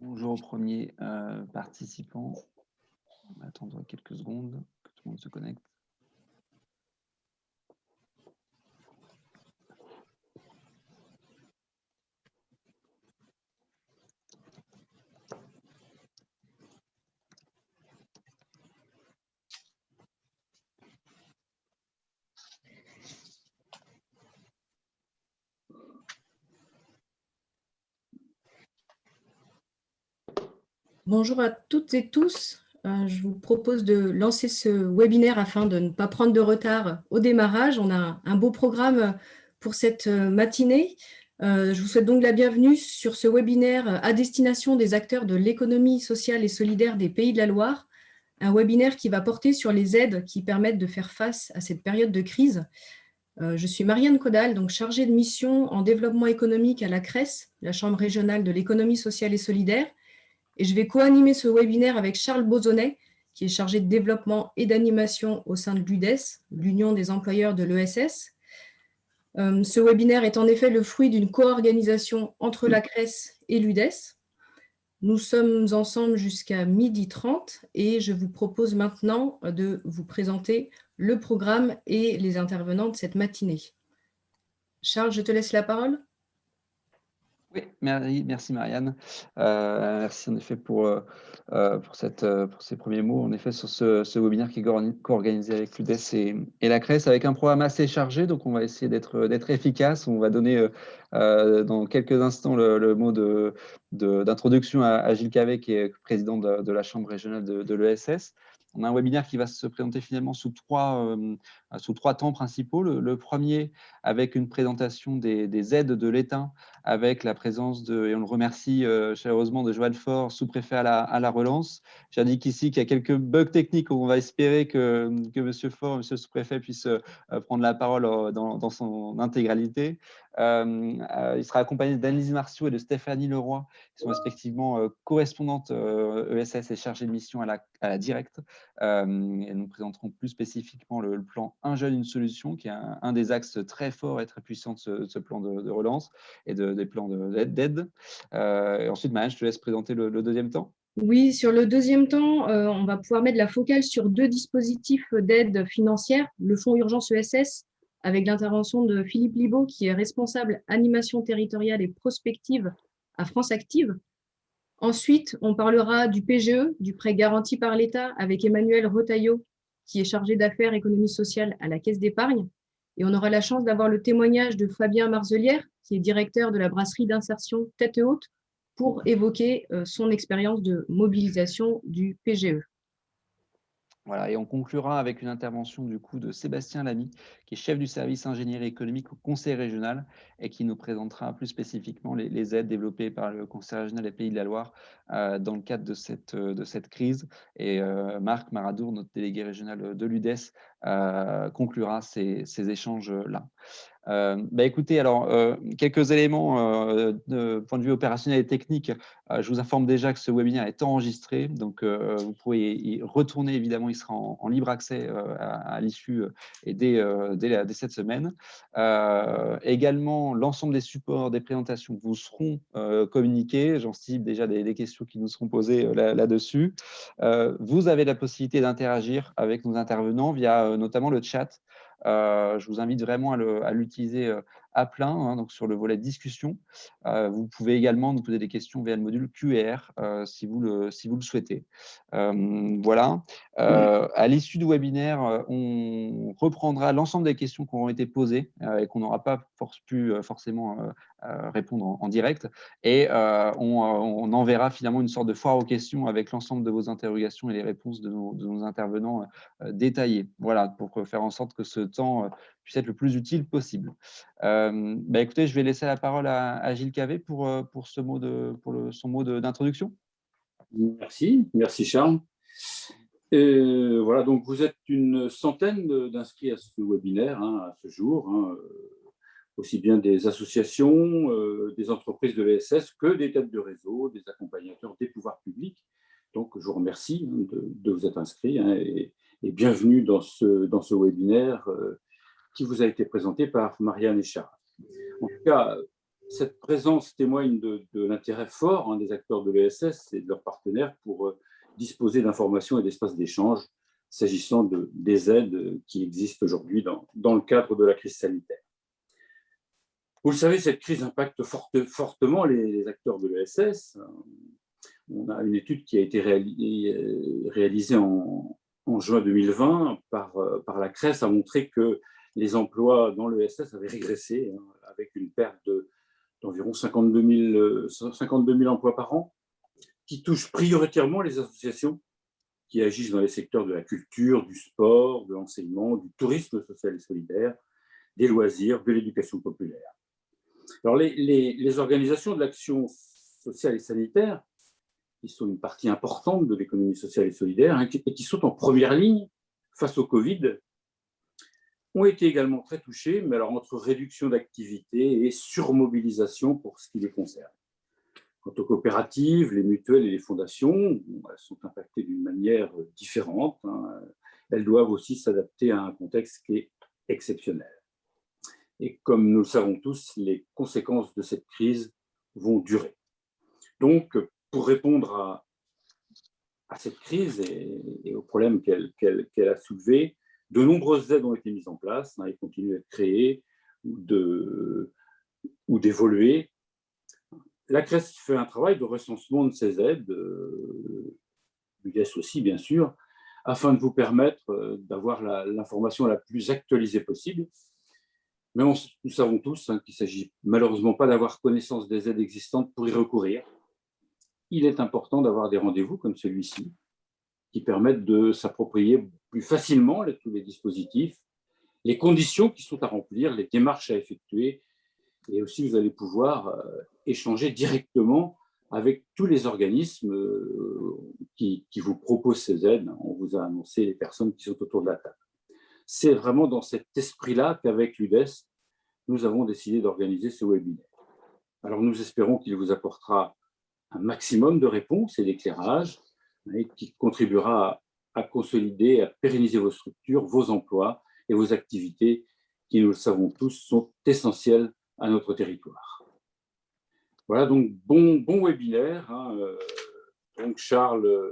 Bonjour au premier participant. On va attendre quelques secondes que tout le monde se connecte. Bonjour à toutes et tous. Je vous propose de lancer ce webinaire afin de ne pas prendre de retard au démarrage. On a un beau programme pour cette matinée. Je vous souhaite donc la bienvenue sur ce webinaire à destination des acteurs de l'économie sociale et solidaire des Pays de la Loire. Un webinaire qui va porter sur les aides qui permettent de faire face à cette période de crise. Je suis Marianne Caudal, donc chargée de mission en développement économique à la CRES, la Chambre régionale de l'économie sociale et solidaire. Et je vais co-animer ce webinaire avec Charles Bozonnet, qui est chargé de développement et d'animation au sein de l'UDES, l'Union des employeurs de l'ESS. Ce webinaire est en effet le fruit d'une co-organisation entre la CRES et l'UDES. Nous sommes ensemble jusqu'à 12h30 et je vous propose maintenant de vous présenter le programme et les intervenants de cette matinée. Charles, je te laisse la parole. Oui, merci Marianne. Merci en effet pour ces premiers mots. En effet, sur ce webinaire qui est co-organisé avec l'UDES et la CRES, avec un programme assez chargé. Donc, on va essayer d'être efficace. On va donner dans quelques instants le mot d'introduction à Gilles Cavet, qui est président de la Chambre régionale de l'ESS. On a un webinaire qui va se présenter finalement sous trois temps principaux. Le premier, avec une présentation des aides de l'État, avec la présence et on le remercie chaleureusement, de Joël Faure, sous-préfet à la relance. J'indique ici qu'il y a quelques bugs techniques, on va espérer que M. Faure, M. le sous-préfet, puisse prendre la parole dans son intégralité. Il sera accompagné d'Annelise Martiaux et de Stéphanie Leroy, qui sont respectivement correspondantes ESS et chargées de mission à la directe. Elles nous présenteront plus spécifiquement le plan Un jeune, une solution, qui est un des axes très forts et très puissants de ce plan de relance et des plans d'aide. Et ensuite, Marianne, je te laisse présenter le deuxième temps. Oui, sur le deuxième temps, on va pouvoir mettre la focale sur deux dispositifs d'aide financière. Le Fonds Urgence ESS, avec l'intervention de Philippe Libaud, qui est responsable animation territoriale et prospective à France Active. Ensuite, on parlera du PGE, du prêt garanti par l'État, avec Emmanuel Retailleau, qui est chargé d'affaires économie sociale à la Caisse d'épargne. Et on aura la chance d'avoir le témoignage de Fabien Marzelière, qui est directeur de la brasserie d'insertion Tête Haute, pour évoquer son expérience de mobilisation du PGE. Voilà, et on conclura avec une intervention du coup de Sébastien Lamy, qui est chef du service ingénierie économique au Conseil régional et qui nous présentera plus spécifiquement les aides développées par le Conseil régional des Pays de la Loire dans le cadre de cette crise. Et Marc Maradour, notre délégué régional de l'UDES, conclura ces échanges-là. Écoutez, alors, quelques éléments de point de vue opérationnel et technique. Je vous informe déjà que ce webinaire est enregistré, donc vous pouvez y retourner, évidemment, il sera en libre accès à l'issue et dès cette semaine. Également, l'ensemble des supports, des présentations vous seront communiqués. J'anticipe déjà des questions qui nous seront posées là-dessus. Vous avez la possibilité d'interagir avec nos intervenants via notamment le chat. Je vous invite vraiment à l'utiliser à plein, hein, donc sur le volet discussion. Vous pouvez également nous poser des questions via le module QR si vous le souhaitez. Voilà. À l'issue du webinaire, on reprendra l'ensemble des questions qui auront été posées et qu'on n'aura pas pu forcément répondre en direct. Et on enverra finalement une sorte de foire aux questions avec l'ensemble de vos interrogations et les réponses de nos intervenants détaillées. Voilà, pour faire en sorte que ce temps puisse être le plus utile possible. Écoutez, je vais laisser la parole à Gilles Cavet pour son mot d'introduction. Merci Charles. Voilà, donc vous êtes une centaine d'inscrits à ce webinaire, à ce jour, aussi bien des associations, des entreprises de l'ESS que des têtes de réseau, des accompagnateurs des pouvoirs publics. Donc je vous remercie de vous être inscrits et bienvenue dans ce webinaire qui vous a été présenté par Marianne et Charles. En tout cas, Cette présence témoigne de l'intérêt fort des acteurs de l'ESS et de leurs partenaires pour disposer d'informations et d'espaces d'échange s'agissant des aides qui existent aujourd'hui dans le cadre de la crise sanitaire. Vous le savez, cette crise impacte fortement les acteurs de l'ESS. On a une étude qui a été réalisée en juin 2020 par la CRES a montré que les emplois dans l'ESS avaient régressé, avec une perte d'environ 52 000 emplois par an, qui touchent prioritairement les associations qui agissent dans les secteurs de la culture, du sport, de l'enseignement, du tourisme social et solidaire, des loisirs, de l'éducation populaire. Alors, les organisations de l'action sociale et sanitaire, qui sont une partie importante de l'économie sociale et solidaire, et qui sont en première ligne face au Covid, ont été également très touchées, mais alors entre réduction d'activité et surmobilisation pour ce qui les concerne. Quant aux coopératives, les mutuelles et les fondations, elles sont impactées d'une manière différente. Elles doivent aussi s'adapter à un contexte qui est exceptionnel. Et comme nous le savons tous, les conséquences de cette crise vont durer. Donc, pour répondre à cette crise et aux problèmes qu'elle a soulevés, de nombreuses aides ont été mises en place et continuent d'être créées ou d'évoluer. La CRES fait un travail de recensement de ces aides, l'UDES aussi bien sûr, afin de vous permettre d'avoir l'information la plus actualisée possible. Mais nous savons tous qu'il ne s'agit malheureusement pas d'avoir connaissance des aides existantes pour y recourir. Il est important d'avoir des rendez-vous comme celui-ci qui permettent de s'approprier plus facilement tous les dispositifs, les conditions qui sont à remplir, les démarches à effectuer, et aussi vous allez pouvoir échanger directement avec tous les organismes qui vous proposent ces aides. On vous a annoncé les personnes qui sont autour de la table. C'est vraiment dans cet esprit-là qu'avec l'UDES, nous avons décidé d'organiser ce webinaire. Alors nous espérons qu'il vous apportera un maximum de réponses et d'éclairages, et qui contribuera à consolider, à pérenniser vos structures, vos emplois et vos activités qui, nous le savons tous, sont essentielles à notre territoire. Voilà, donc bon webinaire. Donc Charles,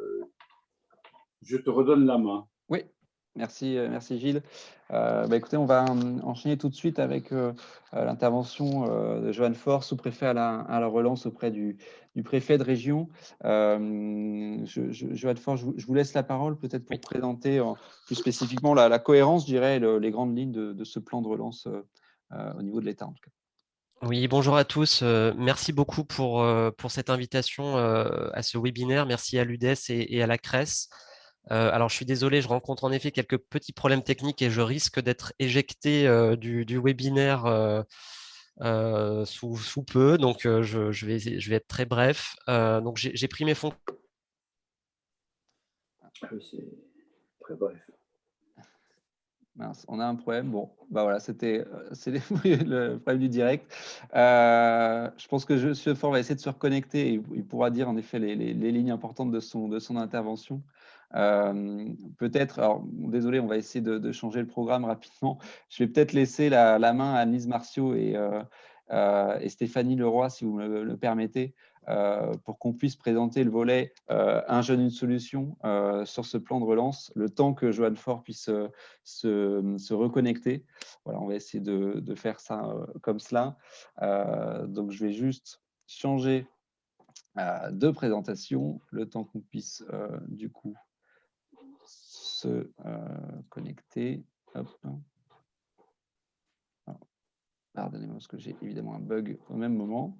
je te redonne la main. Oui, merci Gilles. Écoutez, on va enchaîner tout de suite avec l'intervention de Joanne Faure, sous-préfet à la relance auprès du préfet de région. Joanne Faure, je vous laisse la parole peut-être pour présenter plus spécifiquement la cohérence, je dirais, les grandes lignes de ce plan de relance au niveau de l'État en tout cas. Oui, bonjour à tous. Merci beaucoup pour cette invitation à ce webinaire. Merci à l'UDES et à la CRES. Alors, je suis désolé, je rencontre en effet quelques petits problèmes techniques et je risque d'être éjecté du webinaire sous peu. Donc, je vais être très bref. Donc, j'ai pris mes fonctions. C'est très bref. Mince, on a un problème. Bon, voilà, c'est le problème du direct. Je pense que M. Faure va essayer de se reconnecter et il pourra dire en effet les lignes importantes de son intervention. Peut-être, alors désolé, on va essayer de changer le programme rapidement. Je vais peut-être laisser la main à Annelise Martiaux et Stéphanie Leroy, si vous me le permettez, pour qu'on puisse présenter le volet Un jeune, une solution sur ce plan de relance, le temps que Joanne Faure puisse se reconnecter. Voilà, on va essayer de faire ça comme cela. Donc, je vais juste changer de présentation, le temps qu'on puisse du coup se connecter. Hop. Pardonnez-moi parce que j'ai évidemment un bug au même moment.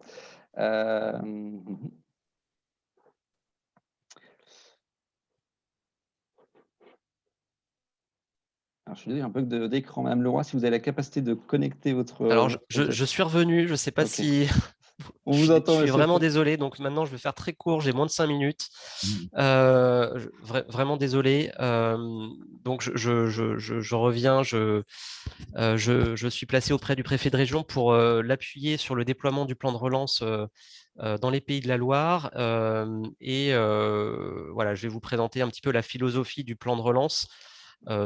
Alors, je suis désolé, un bug d'écran. Madame Leroy, si vous avez la capacité de connecter votre... Alors, je suis revenu. Je ne sais pas si... On vous entend. Je suis vraiment désolé. Donc maintenant, je vais faire très court. J'ai moins de 5 minutes. Vraiment désolé. Donc, je reviens. Je suis placé auprès du préfet de région pour l'appuyer sur le déploiement du plan de relance dans les Pays de la Loire. Voilà, je vais vous présenter un petit peu la philosophie du plan de relance.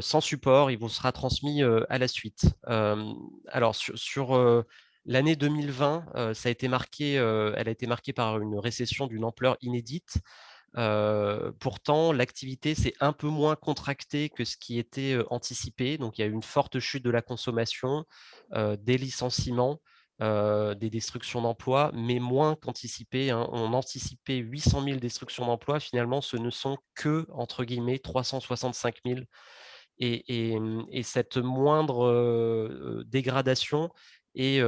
Sans support, il vous sera transmis à la suite. Alors, sur L'année 2020, elle a été marquée par une récession d'une ampleur inédite. Pourtant, l'activité s'est un peu moins contractée que ce qui était anticipé. Donc, il y a eu une forte chute de la consommation, des licenciements, des destructions d'emplois, mais moins qu'anticipé, hein. On anticipait 800 000 destructions d'emplois. Finalement, ce ne sont que, entre guillemets, 365 000. Et cette moindre dégradation est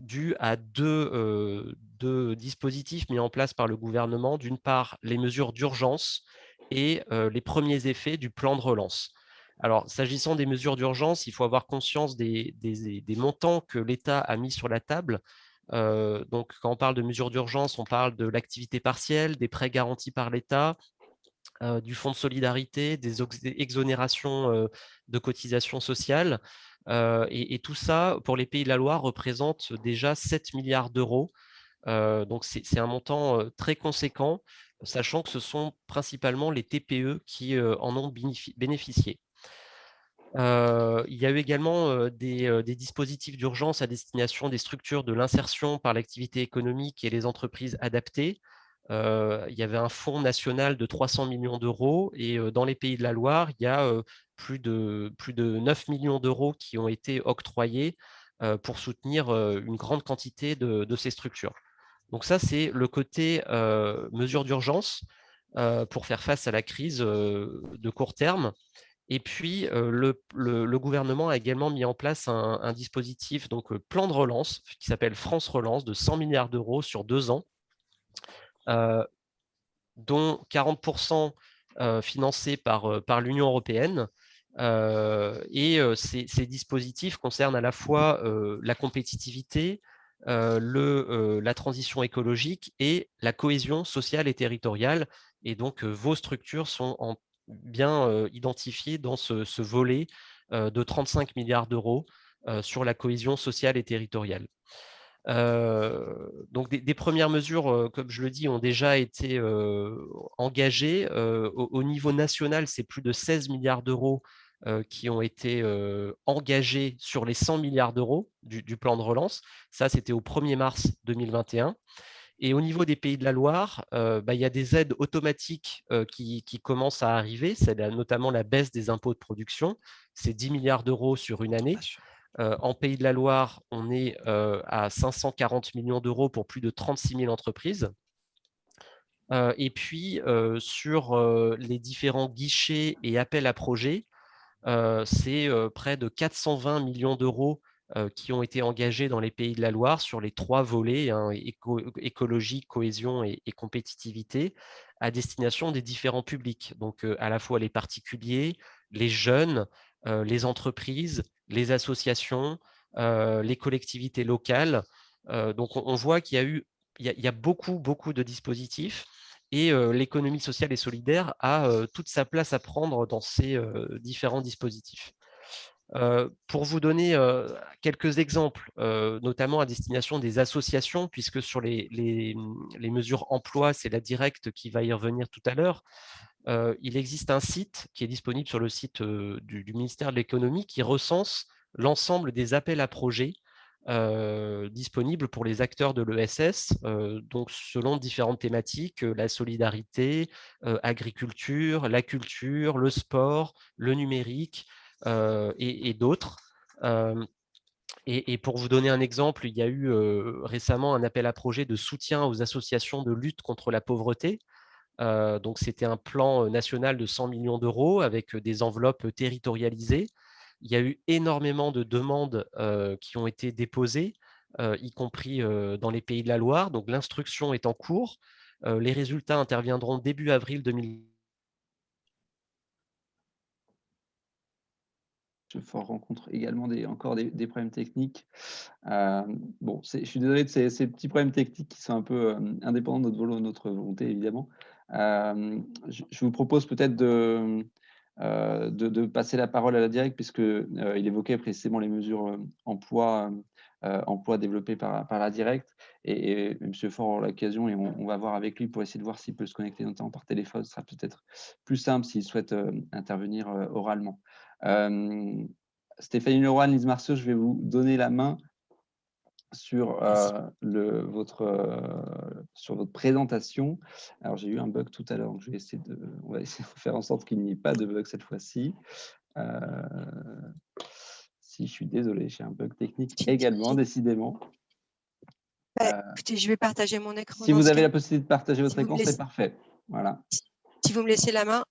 due à deux dispositifs mis en place par le gouvernement. D'une part, les mesures d'urgence et les premiers effets du plan de relance. Alors, s'agissant des mesures d'urgence, il faut avoir conscience des montants que l'État a mis sur la table. Donc, quand on parle de mesures d'urgence, on parle de l'activité partielle, des prêts garantis par l'État, du fonds de solidarité, des exonérations de cotisations sociales. Et tout ça, pour les Pays de la Loire, représente déjà 7 milliards d'euros. Donc, c'est un montant très conséquent, sachant que ce sont principalement les TPE qui en ont bénéficié. Il y a eu également des dispositifs d'urgence à destination des structures de l'insertion par l'activité économique et les entreprises adaptées. Il y avait un fonds national de 300 millions d'euros et dans les Pays de la Loire, il y a plus de 9 millions d'euros qui ont été octroyés pour soutenir une grande quantité de ces structures. Donc ça, c'est le côté mesures d'urgence pour faire face à la crise de court terme. Et puis, le gouvernement a également mis en place un dispositif, donc plan de relance, qui s'appelle France Relance, de 100 milliards d'euros sur 2 ans, dont 40% financés par l'Union européenne. Ces dispositifs concernent à la fois la compétitivité, la transition écologique et la cohésion sociale et territoriale. Et donc, vos structures sont bien identifiées dans ce volet de 35 milliards d'euros sur la cohésion sociale et territoriale. Donc des premières mesures, comme je le dis, ont déjà été engagées. Au niveau national, c'est plus de 16 milliards d'euros qui ont été engagés sur les 100 milliards d'euros du plan de relance. Ça, c'était au 1er mars 2021. Et au niveau des Pays de la Loire, il y a des aides automatiques qui commencent à arriver. C'est notamment la baisse des impôts de production. C'est 10 milliards d'euros sur une année. En Pays de la Loire, on est à 540 millions d'euros pour plus de 36 000 entreprises. Et puis, sur les différents guichets et appels à projets, c'est près de 420 millions d'euros qui ont été engagés dans les Pays de la Loire sur les 3 volets, hein, écologie, cohésion et compétitivité, à destination des différents publics. Donc, à la fois les particuliers, les jeunes, les entreprises, les associations, les collectivités locales. Donc, on voit qu'il y a beaucoup de dispositifs. Et l'économie sociale et solidaire a toute sa place à prendre dans ces différents dispositifs. Pour vous donner quelques exemples, notamment à destination des associations, puisque sur les mesures emploi, c'est la directe qui va y revenir tout à l'heure. Il existe un site qui est disponible sur le site du ministère de l'économie qui recense l'ensemble des appels à projets disponibles pour les acteurs de l'ESS, donc selon différentes thématiques, la solidarité, agriculture, la culture, le sport, le numérique et d'autres. Et pour vous donner un exemple, il y a eu récemment un appel à projet de soutien aux associations de lutte contre la pauvreté. Donc, c'était un plan national de 100 millions d'euros avec des enveloppes territorialisées. Il y a eu énormément de demandes qui ont été déposées, y compris dans les Pays de la Loire. Donc, l'instruction est en cours. Les résultats interviendront début avril 2020. Fort rencontre également encore des problèmes techniques. Bon, je suis désolé de ces petits problèmes techniques qui sont un peu indépendants de notre volonté, évidemment. Je vous propose peut-être de passer la parole à la directe, puisqu'il évoquait précisément les mesures emploi développées par la directe. Et M. Faure aura l'occasion, et on va voir avec lui pour essayer de voir s'il peut se connecter notamment par téléphone. Ce sera peut-être plus simple s'il souhaite intervenir oralement. Stéphanie Leroy, Lise Marceau, je vais vous donner la main sur, sur votre présentation. Alors, j'ai eu un bug tout à l'heure, donc on va essayer de faire en sorte qu'il n'y ait pas de bug cette fois-ci. Si, je suis désolé, j'ai un bug technique également, décidément. Écoutez, je vais partager mon écran. Si vous avez la possibilité de partager votre écran, c'est parfait. Voilà. Si vous me laissez la main.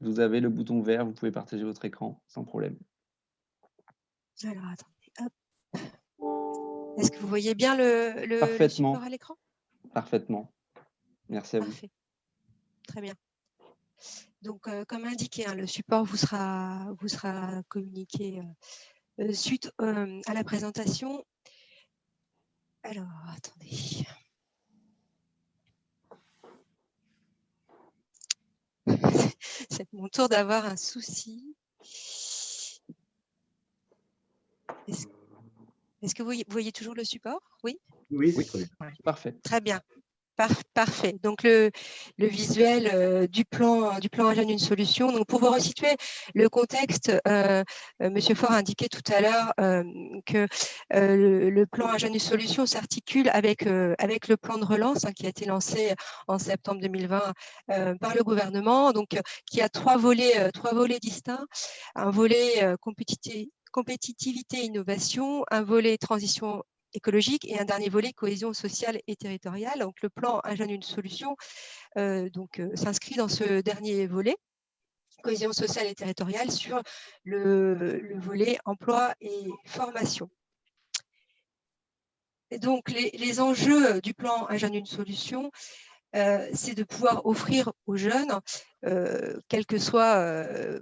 Vous avez le bouton vert, vous pouvez partager votre écran sans problème. Alors, attendez. Hop. Est-ce que vous voyez bien le support à l'écran? Parfaitement. Merci à vous. Parfait. Très bien. Donc, comme indiqué, le support vous sera communiqué suite à la présentation. Alors, attendez. C'est mon tour d'avoir un souci. Est-ce que vous voyez toujours le support? Oui? Oui, très bien. Parfait. Très bien. Parfait. Donc, le visuel du plan Un jeune, une solution. Donc, pour vous resituer le contexte, Monsieur Faure indiquait tout à l'heure que le plan Un jeune, une solution s'articule avec le plan de relance qui a été lancé en septembre 2020 par le gouvernement, donc qui a trois volets distincts. Un volet compétitivité, innovation, un volet transition écologique et un dernier volet cohésion sociale et territoriale. Donc le plan Un jeune, une solution s'inscrit dans ce dernier volet, cohésion sociale et territoriale, sur le volet emploi et formation. Et donc les enjeux du plan Un jeune, une solution, c'est de pouvoir offrir aux jeunes, quels que soient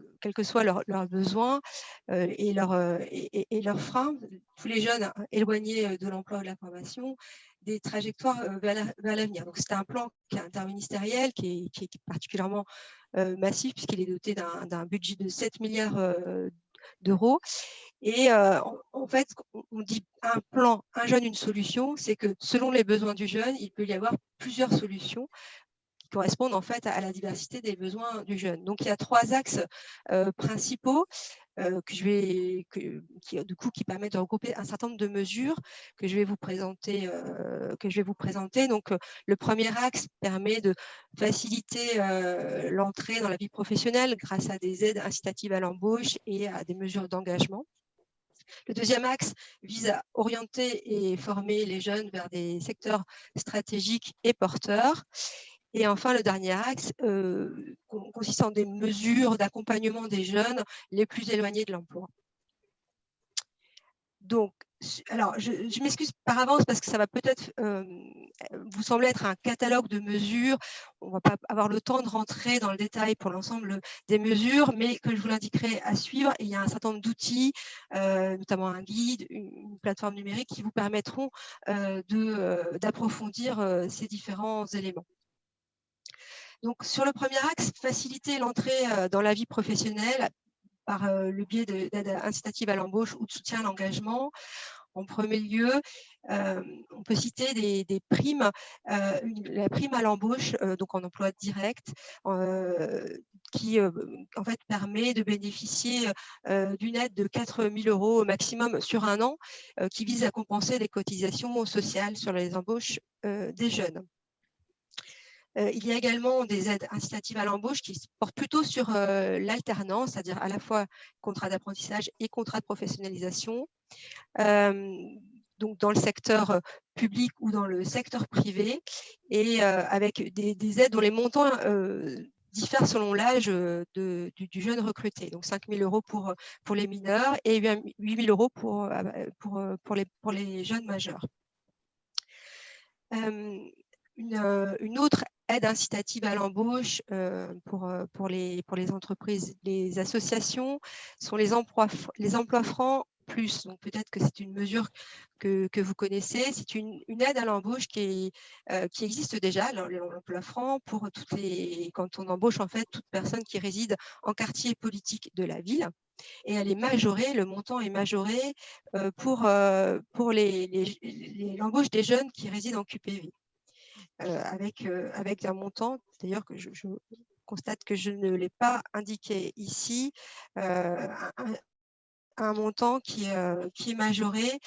leurs besoins et leurs freins, tous les jeunes éloignés de l'emploi ou de la formation, des trajectoires vers l'avenir. Donc, c'est un plan qui est interministériel, qui est particulièrement massif, puisqu'il est doté d'un budget de 7 milliards d'euros. Et en fait, on dit un plan, un jeune, une solution, c'est que selon les besoins du jeune, il peut y avoir plusieurs solutions qui correspondent en fait à la diversité des besoins du jeune. Donc, il y a trois axes principaux qui permettent de regrouper un certain nombre de mesures que je vais vous présenter. Donc, le premier axe permet de faciliter l'entrée dans la vie professionnelle grâce à des aides incitatives à l'embauche et à des mesures d'engagement. Le deuxième axe vise à orienter et former les jeunes vers des secteurs stratégiques et porteurs. Et enfin, le dernier axe consiste en des mesures d'accompagnement des jeunes les plus éloignés de l'emploi. Donc, alors, je m'excuse par avance parce que ça va peut-être vous sembler être un catalogue de mesures. On ne va pas avoir le temps de rentrer dans le détail pour l'ensemble des mesures, mais que je vous l'indiquerai à suivre. Et il y a un certain nombre d'outils, notamment un guide, une plateforme numérique qui vous permettront d'approfondir ces différents éléments. Donc, sur le premier axe, faciliter l'entrée dans la vie professionnelle par le biais d'aide incitative à l'embauche ou de soutien à l'engagement. En premier lieu, on peut citer des primes, la prime à l'embauche, donc en emploi direct, qui en fait permet de bénéficier d'une aide de 4 000 € au maximum sur un an, qui vise à compenser les cotisations sociales sur les embauches des jeunes. Il y a également des aides incitatives à l'embauche qui se portent plutôt sur l'alternance, c'est-à-dire à la fois contrat d'apprentissage et contrat de professionnalisation. Donc dans le secteur public ou dans le secteur privé, et avec des aides dont les montants diffèrent selon l'âge du jeune recruté. Donc 5 000 € pour les mineurs et 8 000 € pour les jeunes majeurs. Une autre aide incitative à l'embauche pour les entreprises, les associations, sont les emplois francs plus. Donc peut-être que c'est une mesure que vous connaissez. C'est une aide à l'embauche qui existe déjà, l'emploi franc, pour quand on embauche en fait toute personne qui réside en quartier politique de la ville. Et elle est majorée, le montant est majoré pour l'embauche des jeunes qui résident en QPV. Avec un montant, d'ailleurs que je constate que je ne l'ai pas indiqué ici, un montant qui est majoré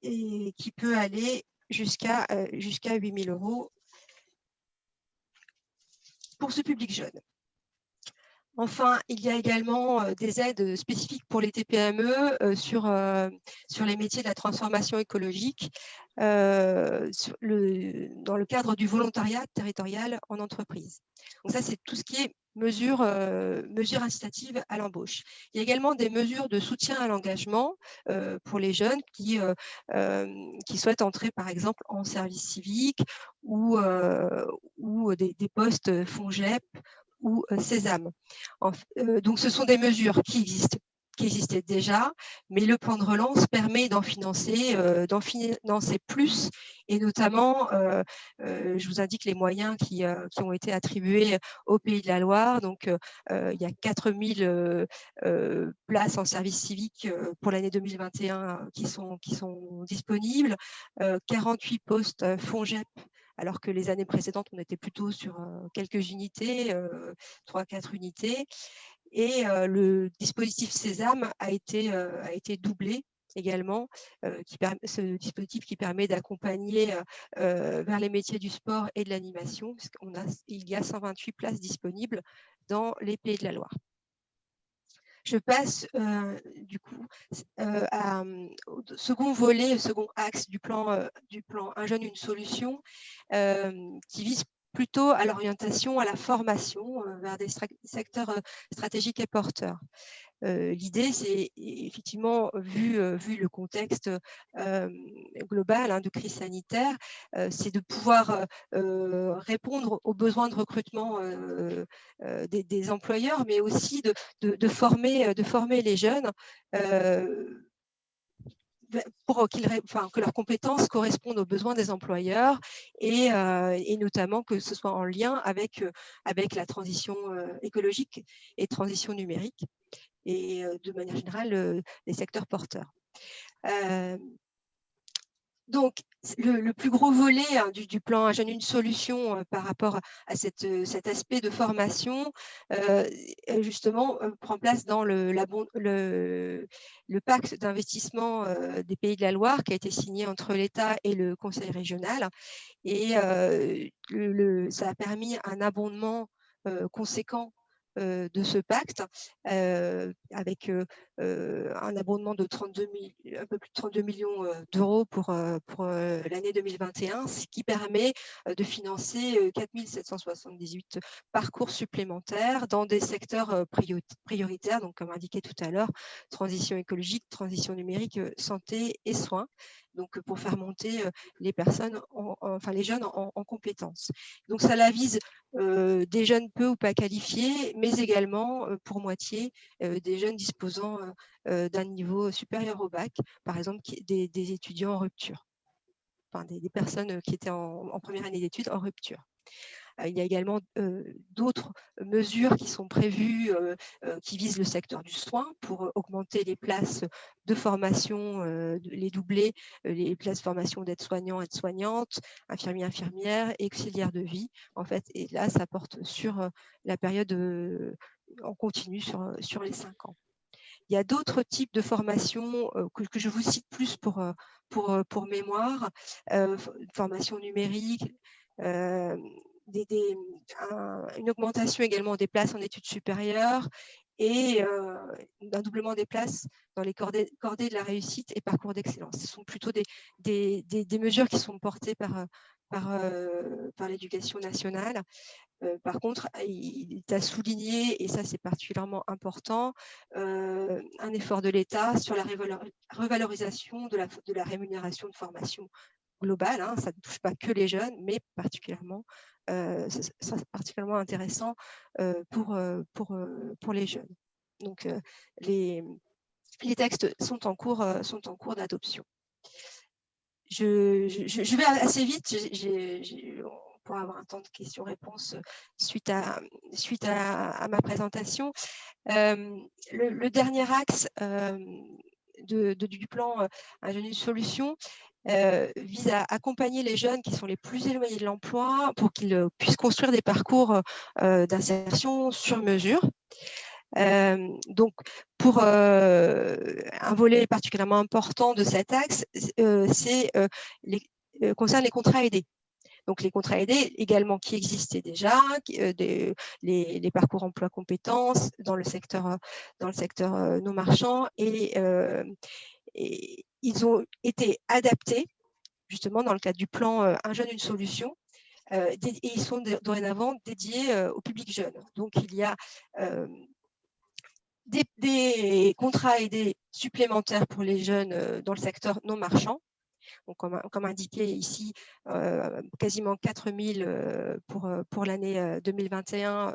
et qui peut aller jusqu'à 8 000 € pour ce public jeune. Enfin, il y a également des aides spécifiques pour les TPE sur les métiers de la transformation écologique dans le cadre du volontariat territorial en entreprise. Donc ça, c'est tout ce qui est mesures incitatives à l'embauche. Il y a également des mesures de soutien à l'engagement pour les jeunes qui souhaitent entrer, par exemple, en service civique ou des postes FONGEP ou Sésame. Donc, ce sont des mesures qui existaient déjà, mais le plan de relance permet d'en financer plus, et notamment, je vous indique les moyens qui ont été attribués au Pays de la Loire. Donc, il y a 4 000 places en service civique pour l'année 2021 qui sont disponibles, 48 postes FONGEP, alors que les années précédentes, on était plutôt sur quelques unités, 3-4 unités. Et le dispositif Sésame a été doublé également, ce dispositif qui permet d'accompagner vers les métiers du sport et de l'animation, puisqu'il y a 128 places disponibles dans les Pays de la Loire. Je passe du coup au second volet, au second axe du plan Un jeune, une solution, qui vise plutôt à l'orientation, à la formation vers des secteurs stratégiques et porteurs. L'idée, c'est effectivement, vu le contexte global de crise sanitaire, c'est de pouvoir répondre aux besoins de recrutement des employeurs, mais aussi de former les jeunes pour que leurs compétences correspondent aux besoins des employeurs et notamment que ce soit en lien avec la transition écologique et transition numérique et de manière générale les secteurs porteurs. Donc, le plus gros volet du plan Un jeune, une solution par rapport à cet aspect de formation, justement, prend place dans le pacte d'investissement des Pays de la Loire qui a été signé entre l'État et le Conseil régional. Et ça a permis un abondement conséquent de ce pacte, avec un abondement de un peu plus de 32 millions d'euros pour l'année 2021, ce qui permet de financer 4 778 parcours supplémentaires dans des secteurs prioritaires, donc comme indiqué tout à l'heure, transition écologique, transition numérique, santé et soins. Donc, pour faire monter les personnes, les jeunes en compétences. Donc, ça la vise des jeunes peu ou pas qualifiés, mais également pour moitié des jeunes disposant d'un niveau supérieur au bac, par exemple des étudiants en rupture, enfin des personnes qui étaient en première année d'études en rupture. Il y a également d'autres mesures qui sont prévues qui visent le secteur du soin pour augmenter les places de formation, les doubler, les places de formation d'aides-soignants, aides-soignantes, infirmiers, infirmières, et auxiliaires de vie. En fait, et là, ça porte sur la période en continu sur les 5 ans. Il y a d'autres types de formations que je vous cite plus pour mémoire, formation numérique, une augmentation également des places en études supérieures et un doublement des places dans les cordées de la réussite et parcours d'excellence. Ce sont plutôt des mesures qui sont portées par l'éducation nationale. Par contre, il est à souligner, et ça c'est particulièrement important, un effort de l'État sur la revalorisation de la rémunération de formation globale. Ça ne touche pas que les jeunes, mais particulièrement, c'est particulièrement intéressant pour les jeunes. Donc, les textes sont en cours d'adoption. Je vais assez vite. Pour avoir un temps de questions-réponses suite à ma présentation. Le dernier axe du plan Un jeune, une solution vise à accompagner les jeunes qui sont les plus éloignés de l'emploi pour qu'ils puissent construire des parcours d'insertion sur mesure. Donc, pour un volet particulièrement important de cet axe, concerne les contrats aidés. Donc, les contrats aidés également qui existaient déjà, les parcours emploi compétences dans le secteur non marchand, et ils ont été adaptés justement dans le cadre du plan Un jeune, une solution, et ils sont dorénavant dédiés au public jeune. Donc, il y a des contrats aidés supplémentaires pour les jeunes dans le secteur non marchand. Donc, comme indiqué ici, quasiment 4 000 pour l'année 2021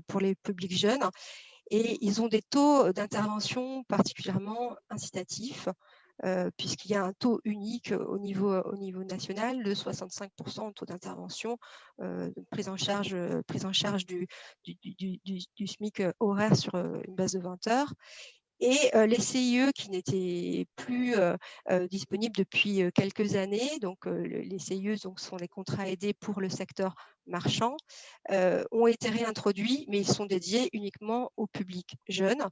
pour les publics jeunes. Et ils ont des taux d'intervention particulièrement incitatifs, puisqu'il y a un taux unique au niveau national de 65% de taux d'intervention, prise en charge du SMIC horaire sur une base de 20 heures. Et les CIE qui n'étaient plus disponibles depuis quelques années, donc les CIE sont les contrats aidés pour le secteur marchand, ont été réintroduits, mais ils sont dédiés uniquement au public jeune,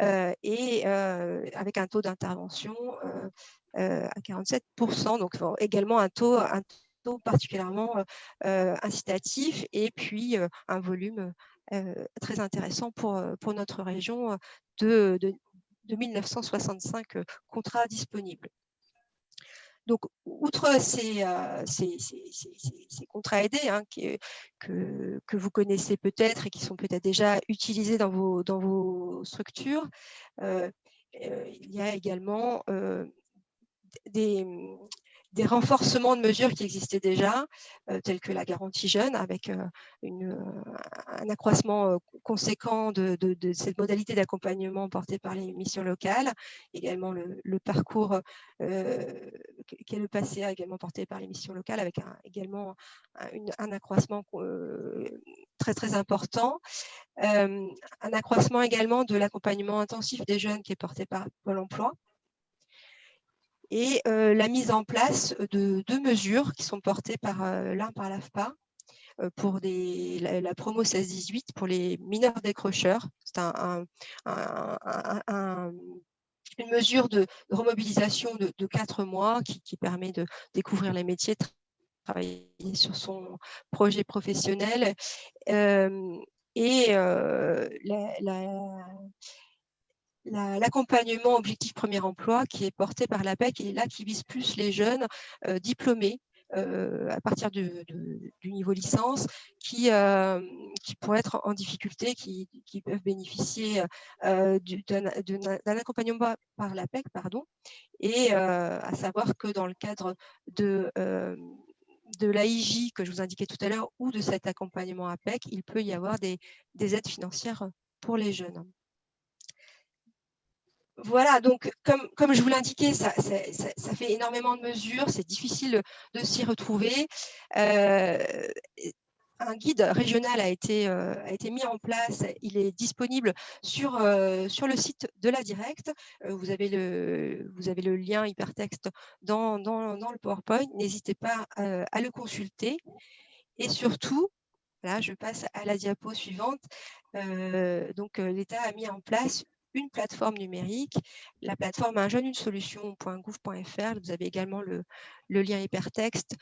et avec un taux d'intervention à 47%, donc également un taux particulièrement incitatif, et puis un volume très intéressant pour notre région de 1965 contrats disponibles. Donc, outre ces contrats aidés que vous connaissez peut-être et qui sont peut-être déjà utilisés dans vos structures, il y a également des renforcements de mesures qui existaient déjà, tels que la garantie jeune, avec un accroissement conséquent de cette modalité d'accompagnement portée par les missions locales, également le parcours qui est le passé également porté par les missions locales, avec également un accroissement très très important, un accroissement également de l'accompagnement intensif des jeunes qui est porté par Pôle emploi, et la mise en place de 2 mesures qui sont portées par l'AFPA pour la promo 16-18 pour les mineurs décrocheurs. C'est une mesure de remobilisation de 4 mois qui permet de découvrir les métiers, de travailler sur son projet professionnel, et l'accompagnement objectif premier emploi qui est porté par l'APEC, et là qui vise plus les jeunes diplômés à partir du niveau licence qui pourraient être en difficulté, qui peuvent bénéficier d'un accompagnement par l'APEC, et à savoir que dans le cadre de l'AIJ que je vous indiquais tout à l'heure, ou de cet accompagnement APEC, il peut y avoir des aides financières pour les jeunes. Voilà, donc comme je vous l'indiquais, ça fait énormément de mesures, c'est difficile de s'y retrouver. Un guide régional a été mis en place, il est disponible sur le site de la Directe. Vous avez le lien hypertexte dans le PowerPoint, n'hésitez pas à le consulter. Et surtout, là je passe à la diapo suivante, donc l'État a mis en place une plateforme numérique, la plateforme unjeune-une-solution.gouv.fr. Vous avez également le lien hypertexte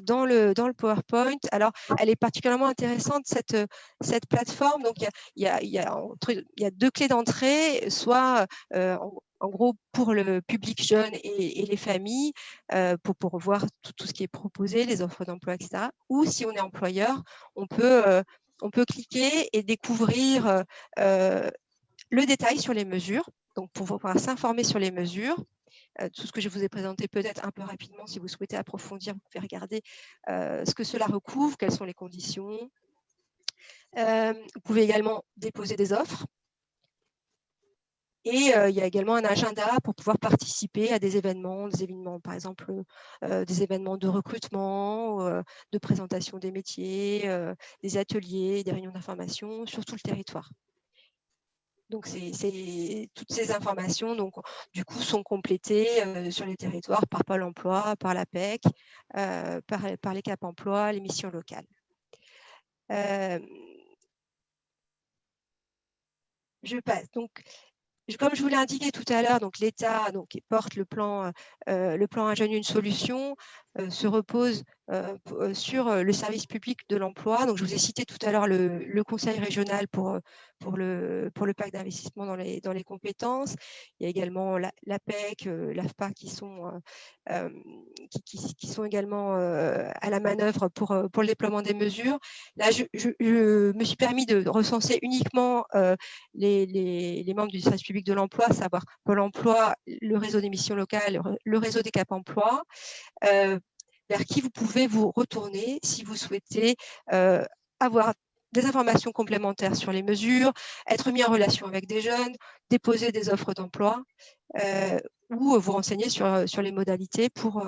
dans le PowerPoint. Alors, elle est particulièrement intéressante, cette plateforme. Donc, il y a 2 clés d'entrée, soit en gros pour le public jeune et les familles, pour voir tout ce qui est proposé, les offres d'emploi, etc. Ou si on est employeur, on peut cliquer et découvrir le détail sur les mesures, donc pour pouvoir s'informer sur les mesures. Tout ce que je vous ai présenté peut-être un peu rapidement, si vous souhaitez approfondir, vous pouvez regarder ce que cela recouvre, quelles sont les conditions. Vous pouvez également déposer des offres. Et il y a également un agenda pour pouvoir participer à des événements par exemple des événements de recrutement, de présentation des métiers, des ateliers, des réunions d'information sur tout le territoire. Donc, toutes ces informations, donc, du coup, sont complétées sur les territoires par Pôle emploi, par l'APEC, par les Cap emploi, les missions locales. je passe. Donc, comme je vous l'ai indiqué tout à l'heure, donc l'État porte le plan Un jeune, une solution, se repose sur le service public de l'emploi. Donc, je vous ai cité tout à l'heure le conseil régional pour le pacte d'investissement dans les compétences. Il y a également l'APEC, l'AFPA qui sont également à la manœuvre pour le déploiement des mesures. Là, je me suis permis de recenser uniquement les membres du service public de l'emploi, à savoir Pôle emploi, le réseau des missions locales, le réseau des Cap emploi, vers qui vous pouvez vous retourner si vous souhaitez avoir des informations complémentaires sur les mesures, être mis en relation avec des jeunes, déposer des offres d'emploi ou vous renseigner sur les modalités pour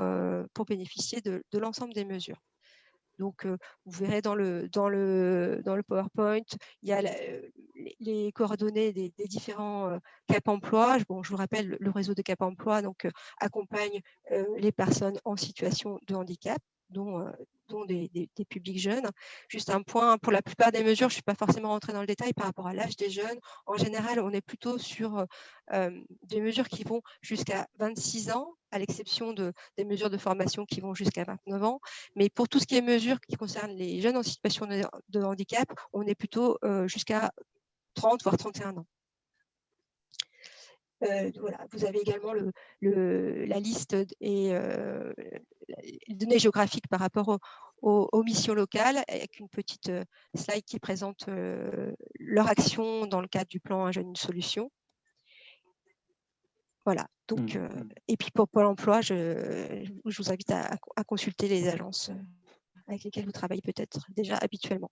bénéficier de l'ensemble des mesures. Donc, vous verrez dans le PowerPoint, il y a les coordonnées des différents Cap emploi. Bon, je vous rappelle, le réseau de Cap emploi accompagne les personnes en situation de handicap, dont des publics jeunes. Juste un point, pour la plupart des mesures, je ne suis pas forcément rentrée dans le détail par rapport à l'âge des jeunes. En général, on est plutôt sur des mesures qui vont jusqu'à 26 ans, à l'exception des mesures de formation qui vont jusqu'à 29 ans. Mais pour tout ce qui est mesures qui concernent les jeunes en situation de handicap, on est plutôt jusqu'à 30, voire 31 ans. Voilà, vous avez également la liste et les données géographiques par rapport aux missions locales, avec une petite slide qui présente leur action dans le cadre du plan Un jeune, une solution. Voilà. Donc, et puis pour Pôle emploi, je vous invite à consulter les agences avec lesquelles vous travaillez peut-être déjà habituellement.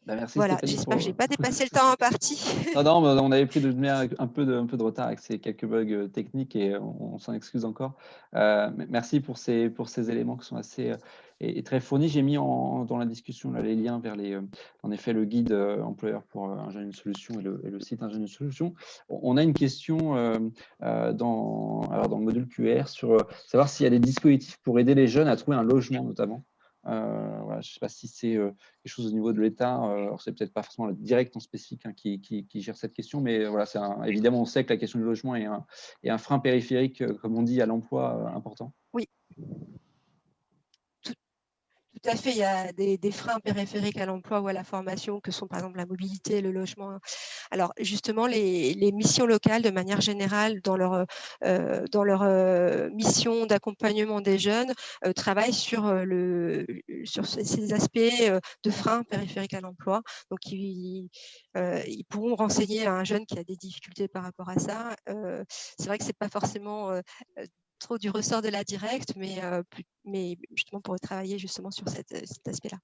Bah, merci Voilà, Stéphanie j'espère que je n'ai pour... pas dépassé le temps imparti. Non, mais on avait pris un peu de retard avec ces quelques bugs techniques et on s'en excuse encore. Merci pour ces éléments qui sont assez et très fournis. J'ai mis dans la discussion là, les liens vers en effet le guide employeur pour Un jeune, une solution et le site Un jeune, une solution. On a une question dans le module QR sur savoir s'il y a des dispositifs pour aider les jeunes à trouver un logement notamment. Voilà, je ne sais pas si c'est quelque chose au niveau de l'État. Alors c'est peut-être pas forcément le direct en spécifique qui gère cette question, mais voilà, évidemment, on sait que la question du logement est un frein périphérique, comme on dit, à l'emploi important. Oui. Tout à fait, il y a des freins périphériques à l'emploi ou à la formation que sont par exemple la mobilité, le logement. Alors justement, les missions locales, de manière générale, dans leur mission d'accompagnement des jeunes, travaillent sur ces aspects de freins périphériques à l'emploi. Donc, ils pourront renseigner à un jeune qui a des difficultés par rapport à ça. C'est vrai que ce n'est pas forcément trop du ressort de la directe, mais justement pour travailler justement sur cet aspect-là.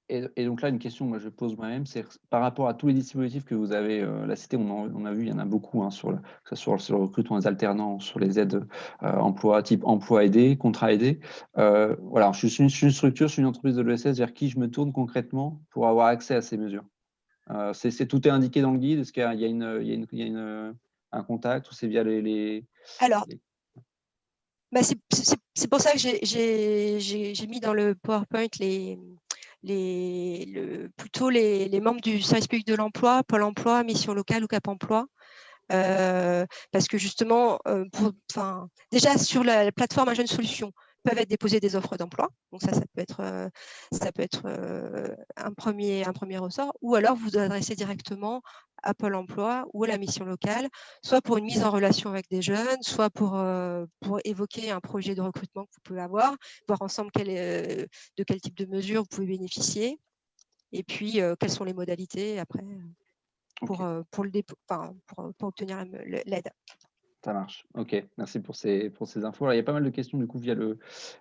Et donc là, une question que je pose moi-même, c'est par rapport à tous les dispositifs que vous avez là cités, on a vu, il y en a beaucoup, que ce soit sur le recrutement des alternants, sur les aides emploi, type emploi aidé, contrat aidé. Voilà, je suis une structure, je suis une entreprise de l'ESS vers qui je me tourne concrètement pour avoir accès à ces mesures. Tout est indiqué dans le guide. Est-ce qu'il y a un contact ou c'est via les... Alors, c'est pour ça que j'ai mis dans le PowerPoint plutôt les membres du service public de l'emploi, Pôle emploi, mission locale ou Cap emploi. Parce que justement, déjà sur la plateforme Un jeune solution, peuvent être déposées des offres d'emploi. Donc ça peut être un premier ressort. Ou alors vous adressez directement à Pôle emploi ou à la mission locale, soit pour une mise en relation avec des jeunes, soit pour évoquer un projet de recrutement que vous pouvez avoir, voir ensemble de quel type de mesures vous pouvez bénéficier, et puis quelles sont les modalités après pour obtenir l'aide. Ça marche. OK, merci pour ces infos. Alors, il y a pas mal de questions du coup via le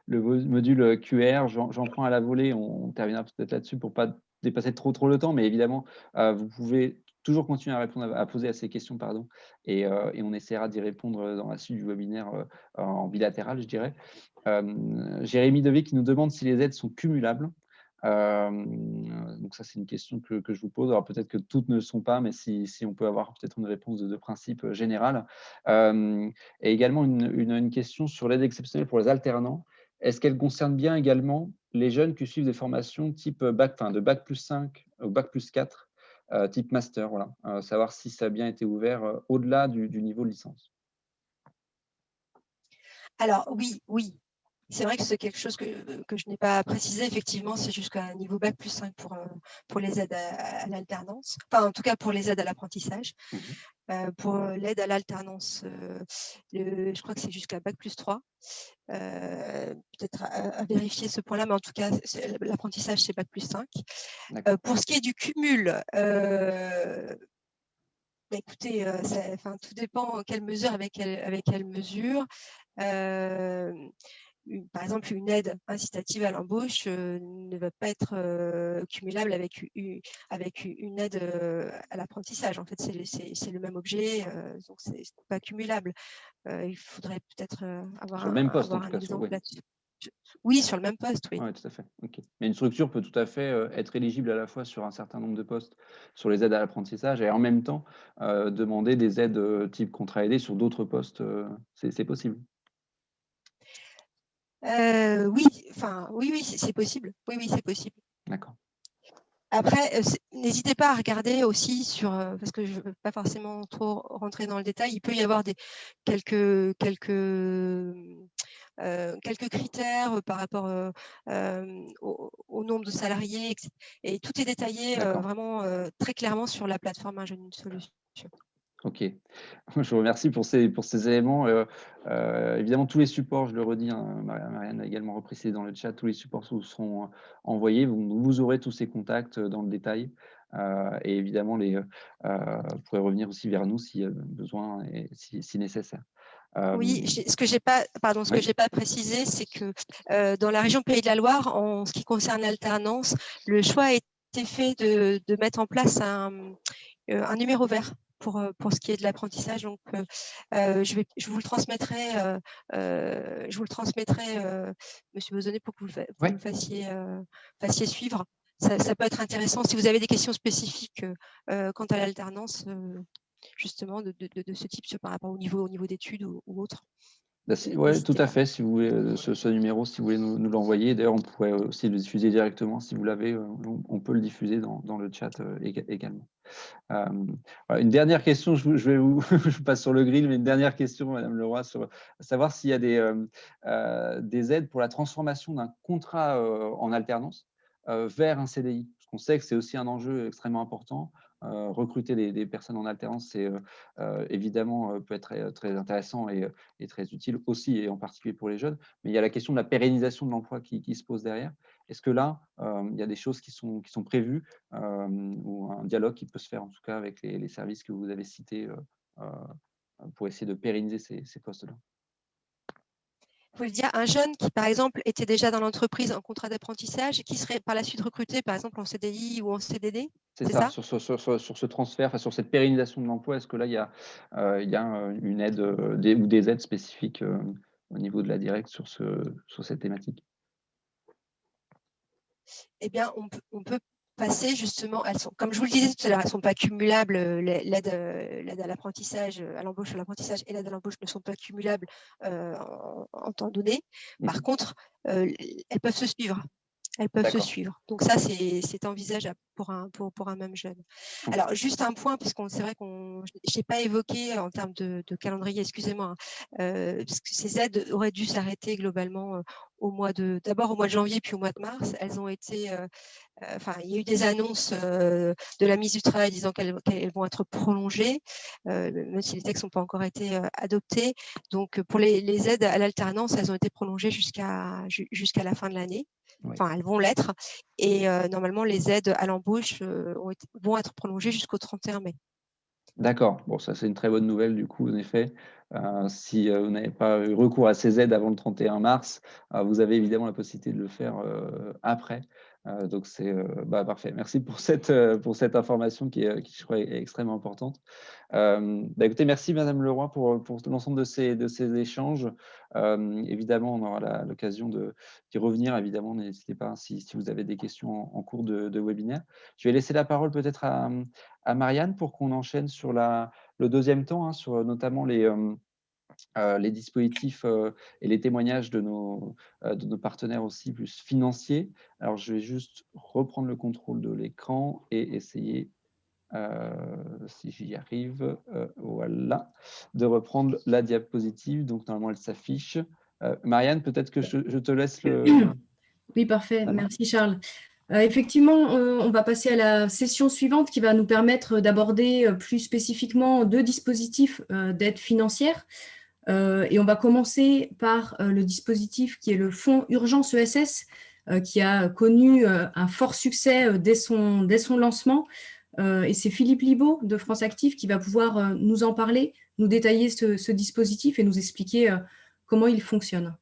module QR. J'en prends à la volée. On terminera peut-être là-dessus pour pas dépasser trop le temps, mais évidemment, vous pouvez toujours continuer à répondre, à poser à ces questions, pardon, et on essaiera d'y répondre dans la suite du webinaire en bilatéral, je dirais. Jérémy Devé qui nous demande si les aides sont cumulables. Donc ça, c'est une question que je vous pose. Alors peut-être que toutes ne le sont pas, mais si on peut avoir peut-être une réponse de principe général. Et également une question sur l'aide exceptionnelle pour les alternants. Est-ce qu'elle concerne bien également les jeunes qui suivent des formations type de bac+5 ou bac+4 type master, voilà. Savoir si ça a bien été ouvert au-delà du niveau de licence. Alors oui, oui. C'est vrai que c'est quelque chose que je n'ai pas précisé. Effectivement, c'est jusqu'à un niveau bac plus 5 pour les aides à l'alternance. Enfin, en tout cas, pour les aides à l'apprentissage. Pour l'aide à l'alternance, je crois que c'est jusqu'à bac plus 3. Peut-être à vérifier ce point-là, mais en tout cas, l'apprentissage, c'est bac plus 5. Pour ce qui est du cumul, écoutez, tout dépend quelle mesure, avec quelle mesure. Par exemple, une aide incitative à l'embauche ne va pas être cumulable avec une aide à l'apprentissage. En fait, c'est le même objet, donc ce n'est pas cumulable. Il faudrait peut-être avoir Sur le même poste, en avoir tout un cas. exemple Oui. là-dessus. Oui, sur le même poste, oui. Oui, tout à fait. Okay. Mais une structure peut tout à fait être éligible à la fois sur un certain nombre de postes sur les aides à l'apprentissage et en même temps demander des aides type contrat aidé sur d'autres postes. C'est possible. Oui, oui, c'est possible. Oui, c'est possible. D'accord. Après, n'hésitez pas à regarder aussi parce que je ne veux pas forcément trop rentrer dans le détail, il peut y avoir quelques critères par rapport au nombre de salariés, etc. Et tout est détaillé vraiment très clairement sur la plateforme Un jeune, une solution. Ok, je vous remercie pour ces éléments. Évidemment, tous les supports, je le redis, hein, Marianne a également reprécisé dans le chat, tous les supports vous seront envoyés. Vous aurez tous ces contacts dans le détail. Et évidemment, vous pourrez revenir aussi vers nous si besoin et si nécessaire. Oui, ce que j'ai pas précisé, c'est que dans la région Pays de la Loire, en ce qui concerne l'alternance, le choix a été fait de mettre en place un numéro vert pour ce qui est de l'apprentissage. Donc, je vous le transmettrai, Monsieur Besonnet, pour que vous le fassiez suivre. Ça peut être intéressant si vous avez des questions spécifiques quant à l'alternance, justement de ce type par rapport au niveau d'études ou autre. Oui, tout à fait. Si vous voulez ce numéro, si vous voulez nous l'envoyer. D'ailleurs, on pourrait aussi le diffuser directement. Si vous l'avez, on peut le diffuser dans le chat également. Une dernière question, je vous passe sur le grill, mais une dernière question, Madame Leroy, sur savoir s'il y a des aides pour la transformation d'un contrat en alternance vers un CDI. Parce qu'on sait que c'est aussi un enjeu extrêmement important. Recruter des personnes en alternance, c'est évidemment peut être très intéressant et très utile aussi, et en particulier pour les jeunes. Mais il y a la question de la pérennisation de l'emploi qui se pose derrière. Est-ce que là, il y a des choses qui sont prévues ou un dialogue qui peut se faire en tout cas avec les services que vous avez cités pour essayer de pérenniser ces postes-là? Vous voulez dire un jeune qui, par exemple, était déjà dans l'entreprise en contrat d'apprentissage et qui serait par la suite recruté, par exemple, en CDI ou en CDD? C'est C'est ça, ça? sur ce transfert, sur cette pérennisation de l'emploi, est-ce que là, il y a une aide ou des aides spécifiques au niveau de la directe sur cette thématique? Eh bien, on peut passer justement, comme je vous le disais tout à l'heure, elles ne sont pas cumulables, l'aide à l'apprentissage, à l'embauche, à l'apprentissage et l'aide à l'embauche ne sont pas cumulables en temps donné. Par contre, elles peuvent se suivre. Elles peuvent se suivre. Donc ça, c'est envisageable pour un même jeune. Alors, juste un point, puisque c'est vrai je n'ai pas évoqué en termes de calendrier, excusez-moi, parce que ces aides auraient dû s'arrêter globalement d'abord au mois de janvier, puis au mois de mars. Elles ont été, il y a eu des annonces de la ministre du Travail disant qu'elles vont être prolongées, même si les textes n'ont pas encore été adoptés. Donc, pour les aides à l'alternance, elles ont été prolongées jusqu'à la fin de l'année. Enfin, elles vont l'être. Et normalement, les aides à l'embauche vont être prolongées jusqu'au 31 mai. D'accord. Bon, ça, c'est une très bonne nouvelle, du coup, en effet. Si vous n'avez pas eu recours à ces aides avant le 31 mars, vous avez évidemment la possibilité de le faire après. Donc, c'est parfait. Merci pour cette information qui, je crois, est extrêmement importante. Écoutez, merci, Madame Leroy, pour l'ensemble de ces échanges. Évidemment, on aura l'occasion d'y revenir. Évidemment, n'hésitez pas si vous avez des questions en cours de webinaire. Je vais laisser la parole peut-être à Marianne pour qu'on enchaîne sur le deuxième temps, hein, sur notamment les dispositifs et les témoignages de nos partenaires aussi plus financiers. Alors, je vais juste reprendre le contrôle de l'écran et essayer si j'y arrive, voilà, de reprendre la diapositive. Donc, normalement, elle s'affiche. Marianne, peut-être que je te laisse le… Oui, parfait. Merci, Charles. Effectivement, on va passer à la session suivante qui va nous permettre d'aborder plus spécifiquement 2 dispositifs d'aide financière. Et on va commencer par le dispositif qui est le Fonds Urgence ESS, qui a connu un fort succès dès son lancement. Et c'est Philippe Libaud de France Active qui va pouvoir nous en parler, nous détailler ce dispositif et nous expliquer comment il fonctionne.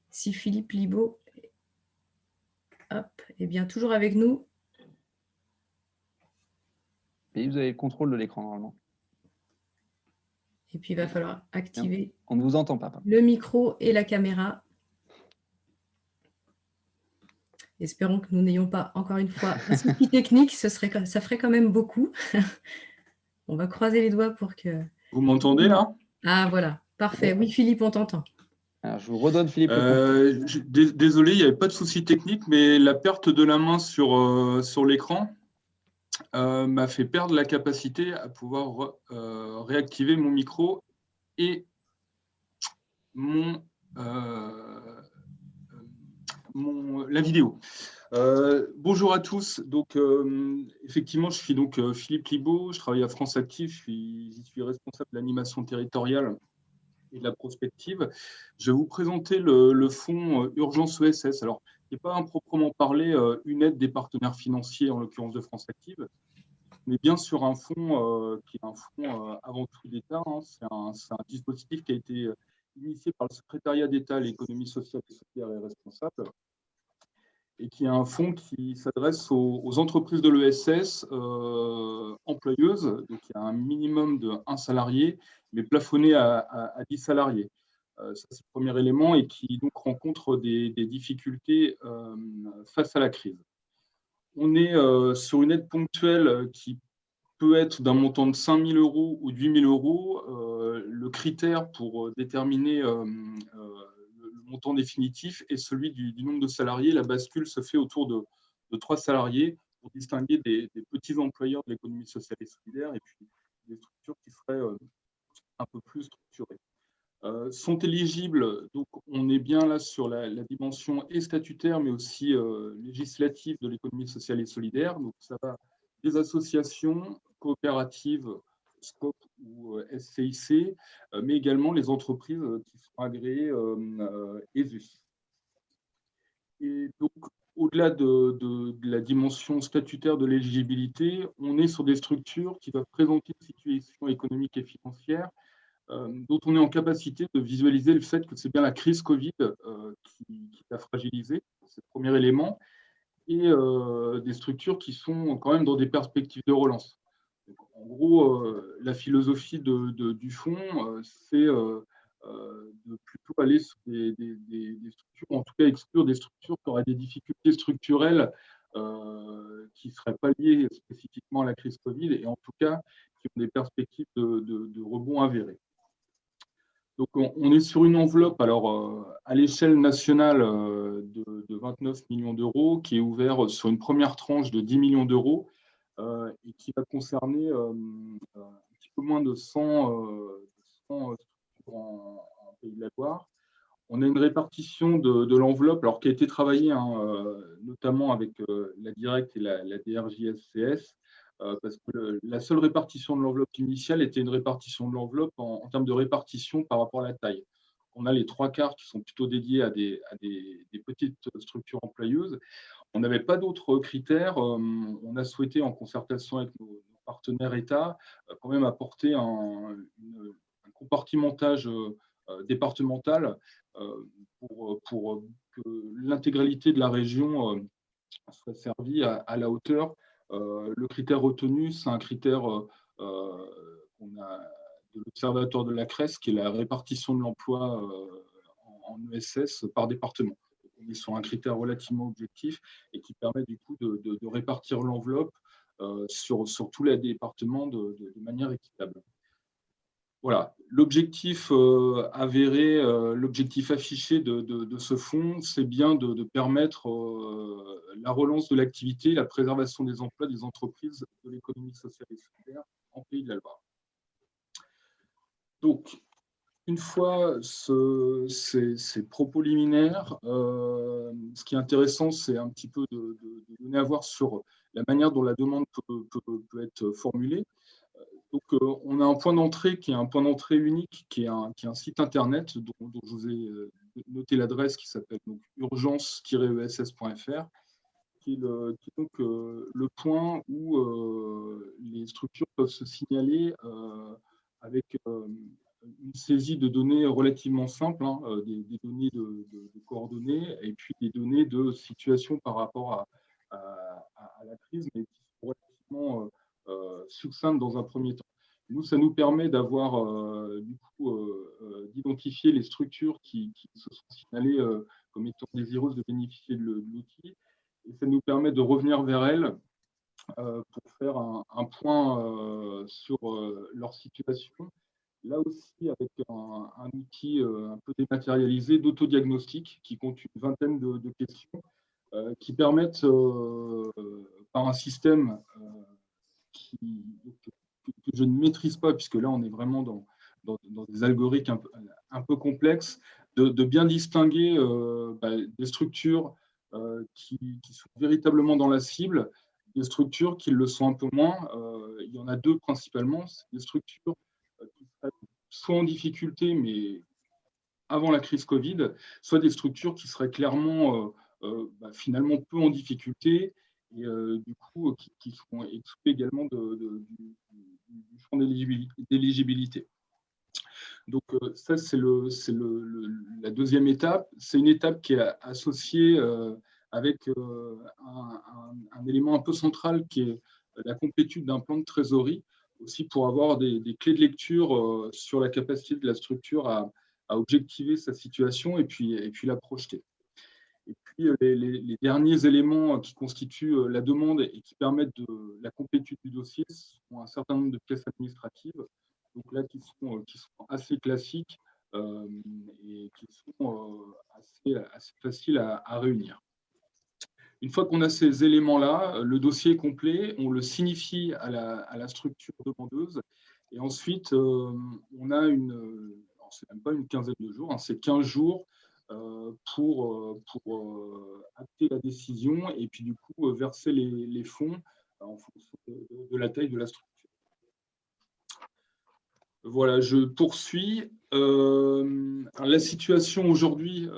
Si Philippe Libaud, hop, est bien toujours avec nous. Et vous avez le contrôle de l'écran normalement. Et puis il va falloir activer On ne vous entend pas. le micro et la caméra. Espérons que nous n'ayons pas encore une fois un souci technique, ça ferait quand même beaucoup. On va croiser les doigts pour que… Vous m'entendez là? Ah voilà, parfait. Oui Philippe, on t'entend. Alors, je vous redonne Philippe. Désolé, il n'y avait pas de souci technique, mais la perte de la main sur l'écran m'a fait perdre la capacité à pouvoir réactiver mon micro et la vidéo. Bonjour à tous. Donc, effectivement, je suis donc Philippe Libaud, je travaille à France Active, je suis responsable de l'animation territoriale et de la prospective. Je vais vous présenter le fonds Urgence ESS. Alors, il n'est pas à proprement parler une aide des partenaires financiers, en l'occurrence de France Active, mais bien sur un fonds qui est un fonds avant tout d'État. Hein. C'est un dispositif qui a été initié par le secrétariat d'État à l'économie sociale et solidaire et responsable, et qui est un fonds qui s'adresse aux entreprises de l'ESS employeuses, donc il y a un minimum de 1 salarié, mais plafonné à 10 salariés. Ça, c'est le premier élément, et qui donc rencontre des difficultés face à la crise. On est sur une aide ponctuelle qui peut être d'un montant de 5 000 € ou de 8 000 €. Le critère pour déterminer le montant définitif est celui du nombre de salariés. La bascule se fait autour de 3 salariés pour distinguer des petits employeurs de l'économie sociale et solidaire et puis des structures qui seraient un peu plus structurées. Sont éligibles, donc on est bien là sur la dimension et statutaire mais aussi législative de l'économie sociale et solidaire. Donc ça va des associations, coopératives, SCOP ou SCIC, mais également les entreprises qui sont agréées ESUS. Et donc, au-delà de la dimension statutaire de l'éligibilité, on est sur des structures qui doivent présenter une situation économique et financière dont on est en capacité de visualiser le fait que c'est bien la crise Covid qui l'a fragilisé, c'est le premier élément, et des structures qui sont quand même dans des perspectives de relance. Donc, en gros, la philosophie du fonds, c'est de plutôt aller sur des structures, en tout cas exclure des structures qui auraient des difficultés structurelles qui ne seraient pas liées spécifiquement à la crise Covid, et en tout cas qui ont des perspectives de rebond avérées. Donc, on est sur une enveloppe à l'échelle nationale de 29 millions d'euros qui est ouverte sur une première tranche de 10 millions d'euros et qui va concerner un petit peu moins de 100 structures en Pays de la Loire. On a une répartition de l'enveloppe qui a été travaillée notamment avec la Directe et la DRJSCS, parce que la seule répartition de l'enveloppe initiale était une répartition de l'enveloppe en termes de répartition par rapport à la taille. On a les 3/4 qui sont plutôt dédiés à des petites structures employeuses. On n'avait pas d'autres critères. On a souhaité, en concertation avec nos partenaires État, quand même apporter un compartimentage départemental pour que l'intégralité de la région soit servie à la hauteur. Le critère retenu, c'est un critère qu'on a de l'Observatoire de la CRES, qui est la répartition de l'emploi en ESS par département. On est sur un critère relativement objectif et qui permet du coup de répartir l'enveloppe sur tous les départements de manière équitable. Voilà, l'objectif avéré, l'objectif affiché de ce fonds, c'est bien de permettre la relance de l'activité, la préservation des emplois des entreprises de l'économie sociale et solidaire en Pays de la Loire. Donc, une fois ces propos liminaires, ce qui est intéressant, c'est un petit peu de donner à voir sur la manière dont la demande peut être formulée. Donc, on a un point d'entrée qui est un point d'entrée unique, qui est un site internet dont je vous ai noté l'adresse, qui s'appelle urgence-ess.fr, qui est donc le point où les structures peuvent se signaler avec une saisie de données relativement simple, hein, des données de coordonnées et puis des données de situation par rapport à la crise, mais qui sont relativement succinctes dans un premier temps. Nous, ça nous permet d'avoir, d'identifier les structures qui se sont signalées comme étant désireuses de bénéficier de l'outil, et ça nous permet de revenir vers elles pour faire un point sur leur situation. Là aussi, avec un outil un peu dématérialisé d'autodiagnostic qui compte une vingtaine de questions qui permettent, par un système que je ne maîtrise pas, puisque là, on est vraiment dans des algorithmes un peu complexes, de bien distinguer des structures qui sont véritablement dans la cible, des structures qui le sont un peu moins. Il y en a deux principalement, c'est des structures qui seraient soit en difficulté, mais avant la crise Covid, soit des structures qui seraient clairement finalement peu en difficulté et du coup qui seront exclues également du champ d'éligibilité. Donc ça, c'est la deuxième étape. C'est une étape qui est associée avec un élément un peu central qui est la complétude d'un plan de trésorerie, aussi pour avoir des clés de lecture sur la capacité de la structure à objectiver sa situation et puis la projeter. Et puis, les derniers éléments qui constituent la demande et qui permettent de la complétude du dossier sont un certain nombre de pièces administratives, donc là, qui sont assez classiques et qui sont assez faciles à réunir. Une fois qu'on a ces éléments-là, le dossier est complet, on le signifie à la structure demandeuse et ensuite, on a c'est même pas une quinzaine de jours, hein, c'est 15 jours pour acter la décision et puis du coup verser les fonds en fonction de la taille de la structure. Voilà, je poursuis. La situation aujourd'hui,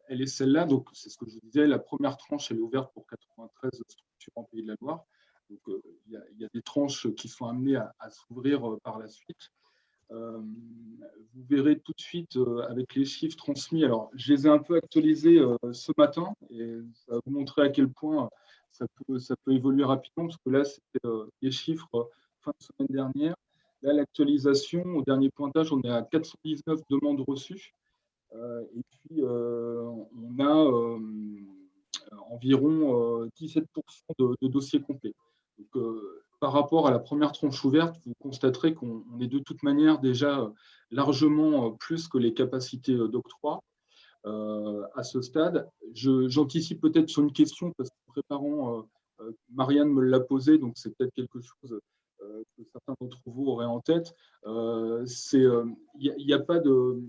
elle est celle-là. Donc, c'est ce que je vous disais, la première tranche, elle est ouverte pour 93 structures en Pays de la Loire. Donc, il y a des tranches qui sont amenées à s'ouvrir par la suite. Vous verrez tout de suite avec les chiffres transmis. Alors, je les ai un peu actualisés ce matin et ça va vous montrer à quel point ça peut évoluer rapidement parce que là, c'était les chiffres fin de semaine dernière. Là, l'actualisation, au dernier pointage, on est à 419 demandes reçues. Et puis, on a environ 17% de dossiers complets. Donc, par rapport à la première tranche ouverte, vous constaterez qu'on est de toute manière déjà largement plus que les capacités d'octroi à ce stade. J'anticipe peut-être sur une question parce qu'en préparant, Marianne me l'a posée, donc c'est peut-être quelque chose que certains d'entre vous auraient en tête. Il n'y a pas de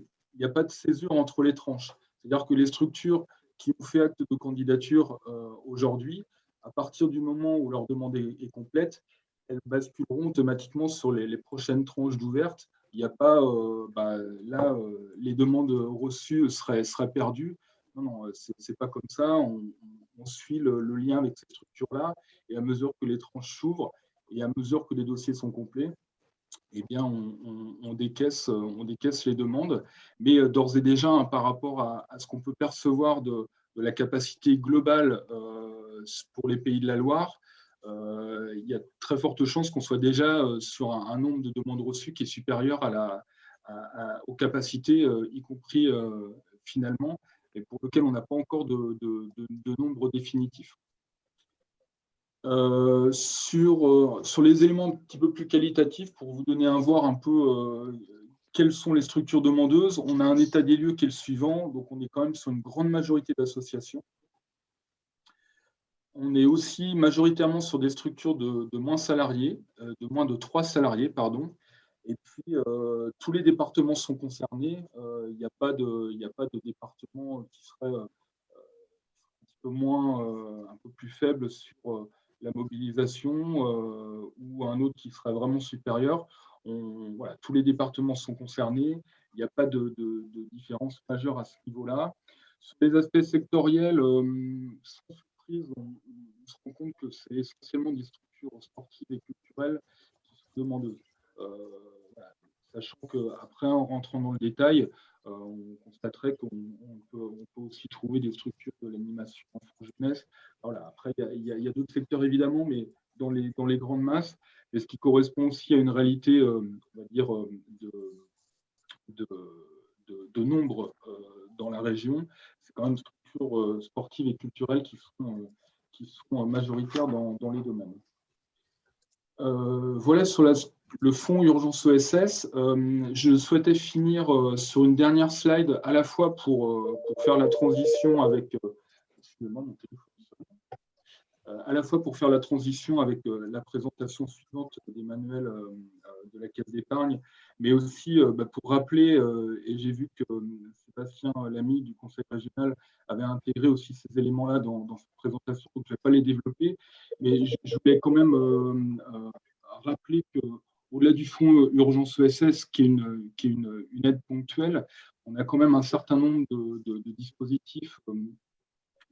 césure entre les tranches. C'est-à-dire que les structures qui ont fait acte de candidature aujourd'hui, à partir du moment où leur demande est complète, elles basculeront automatiquement sur les prochaines tranches d'ouvertes. Il n'y a pas, les demandes reçues seraient perdues. Non, ce n'est pas comme ça. On suit le lien avec ces structures-là et à mesure que les tranches s'ouvrent et à mesure que les dossiers sont complets, eh bien, on décaisse les demandes. Mais d'ores et déjà, hein, par rapport à ce qu'on peut percevoir de la capacité globale pour les Pays de la Loire, il y a très forte chance qu'on soit déjà sur un nombre de demandes reçues qui est supérieur aux capacités, y compris finalement, et pour lequel on n'a pas encore de nombre définitif. Sur les éléments un petit peu plus qualitatifs, pour vous donner un voir un peu quelles sont les structures demandeuses, on a un état des lieux qui est le suivant. Donc, on est quand même sur une grande majorité d'associations. On est aussi majoritairement sur des structures de moins salariés, de moins de 3 salariés, pardon. Et puis, tous les départements sont concernés. Il n'y a pas de département qui serait un petit peu moins, un peu plus faible sur la mobilisation ou un autre qui serait vraiment supérieur. Voilà, tous les départements sont concernés. Il n'y a pas de différence majeure à ce niveau-là. Sur les aspects sectoriels, sans surprise, on se rend compte que c'est essentiellement des structures sportives et culturelles qui sont demandeuses. Voilà. Sachant qu'après, en rentrant dans le détail, on constaterait qu'on peut aussi trouver des structures de l'animation enfant-jeunesse. Voilà. Après, il y a d'autres secteurs évidemment, mais dans les grandes masses, et ce qui correspond aussi à une réalité, on va dire, de nombre dans la région, c'est quand même des structures sportives et culturelles qui sont majoritaires dans les domaines. Voilà sur le fonds Urgence ESS. Je souhaitais finir sur une dernière slide, à la fois pour faire la transition avec à la fois pour faire la transition avec la présentation suivante d'Emmanuel de la Caisse d'épargne, mais aussi pour rappeler, et j'ai vu que Sébastien Lamy du Conseil régional avait intégré aussi ces éléments-là dans cette présentation, donc je ne vais pas les développer, mais je voulais quand même rappeler qu'au-delà du fonds Urgence ESS, qui est une aide ponctuelle, on a quand même un certain nombre de dispositifs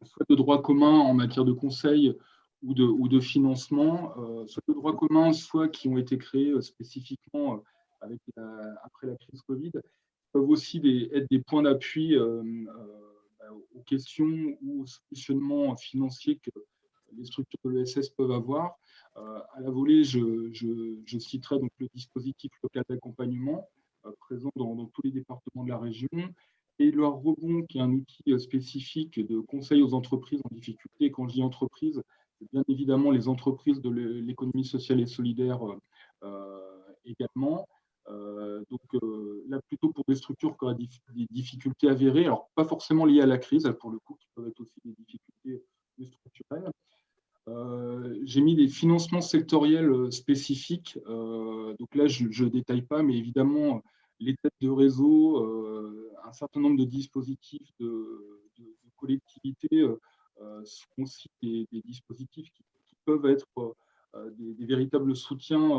soit de droit commun en matière de conseil ou de financement, soit de droit commun, soit qui ont été créés spécifiquement après la crise Covid, peuvent aussi être des points d'appui aux questions ou aux solutionnements financiers que les structures de l'ESS peuvent avoir. À la volée, je citerai donc le dispositif local d'accompagnement présent dans tous les départements de la région, et leur rebond, qui est un outil spécifique de conseil aux entreprises en difficulté. Et quand je dis entreprises, c'est bien évidemment les entreprises de l'économie sociale et solidaire également. Donc là, plutôt pour des structures qui auraient des difficultés avérées, alors pas forcément liées à la crise, pour le coup, qui peuvent être aussi des difficultés structurelles. J'ai mis des financements sectoriels spécifiques. Donc là, je ne détaille pas, mais évidemment, les têtes de réseau, un certain nombre de dispositifs de collectivités sont aussi des dispositifs qui peuvent être des véritables soutiens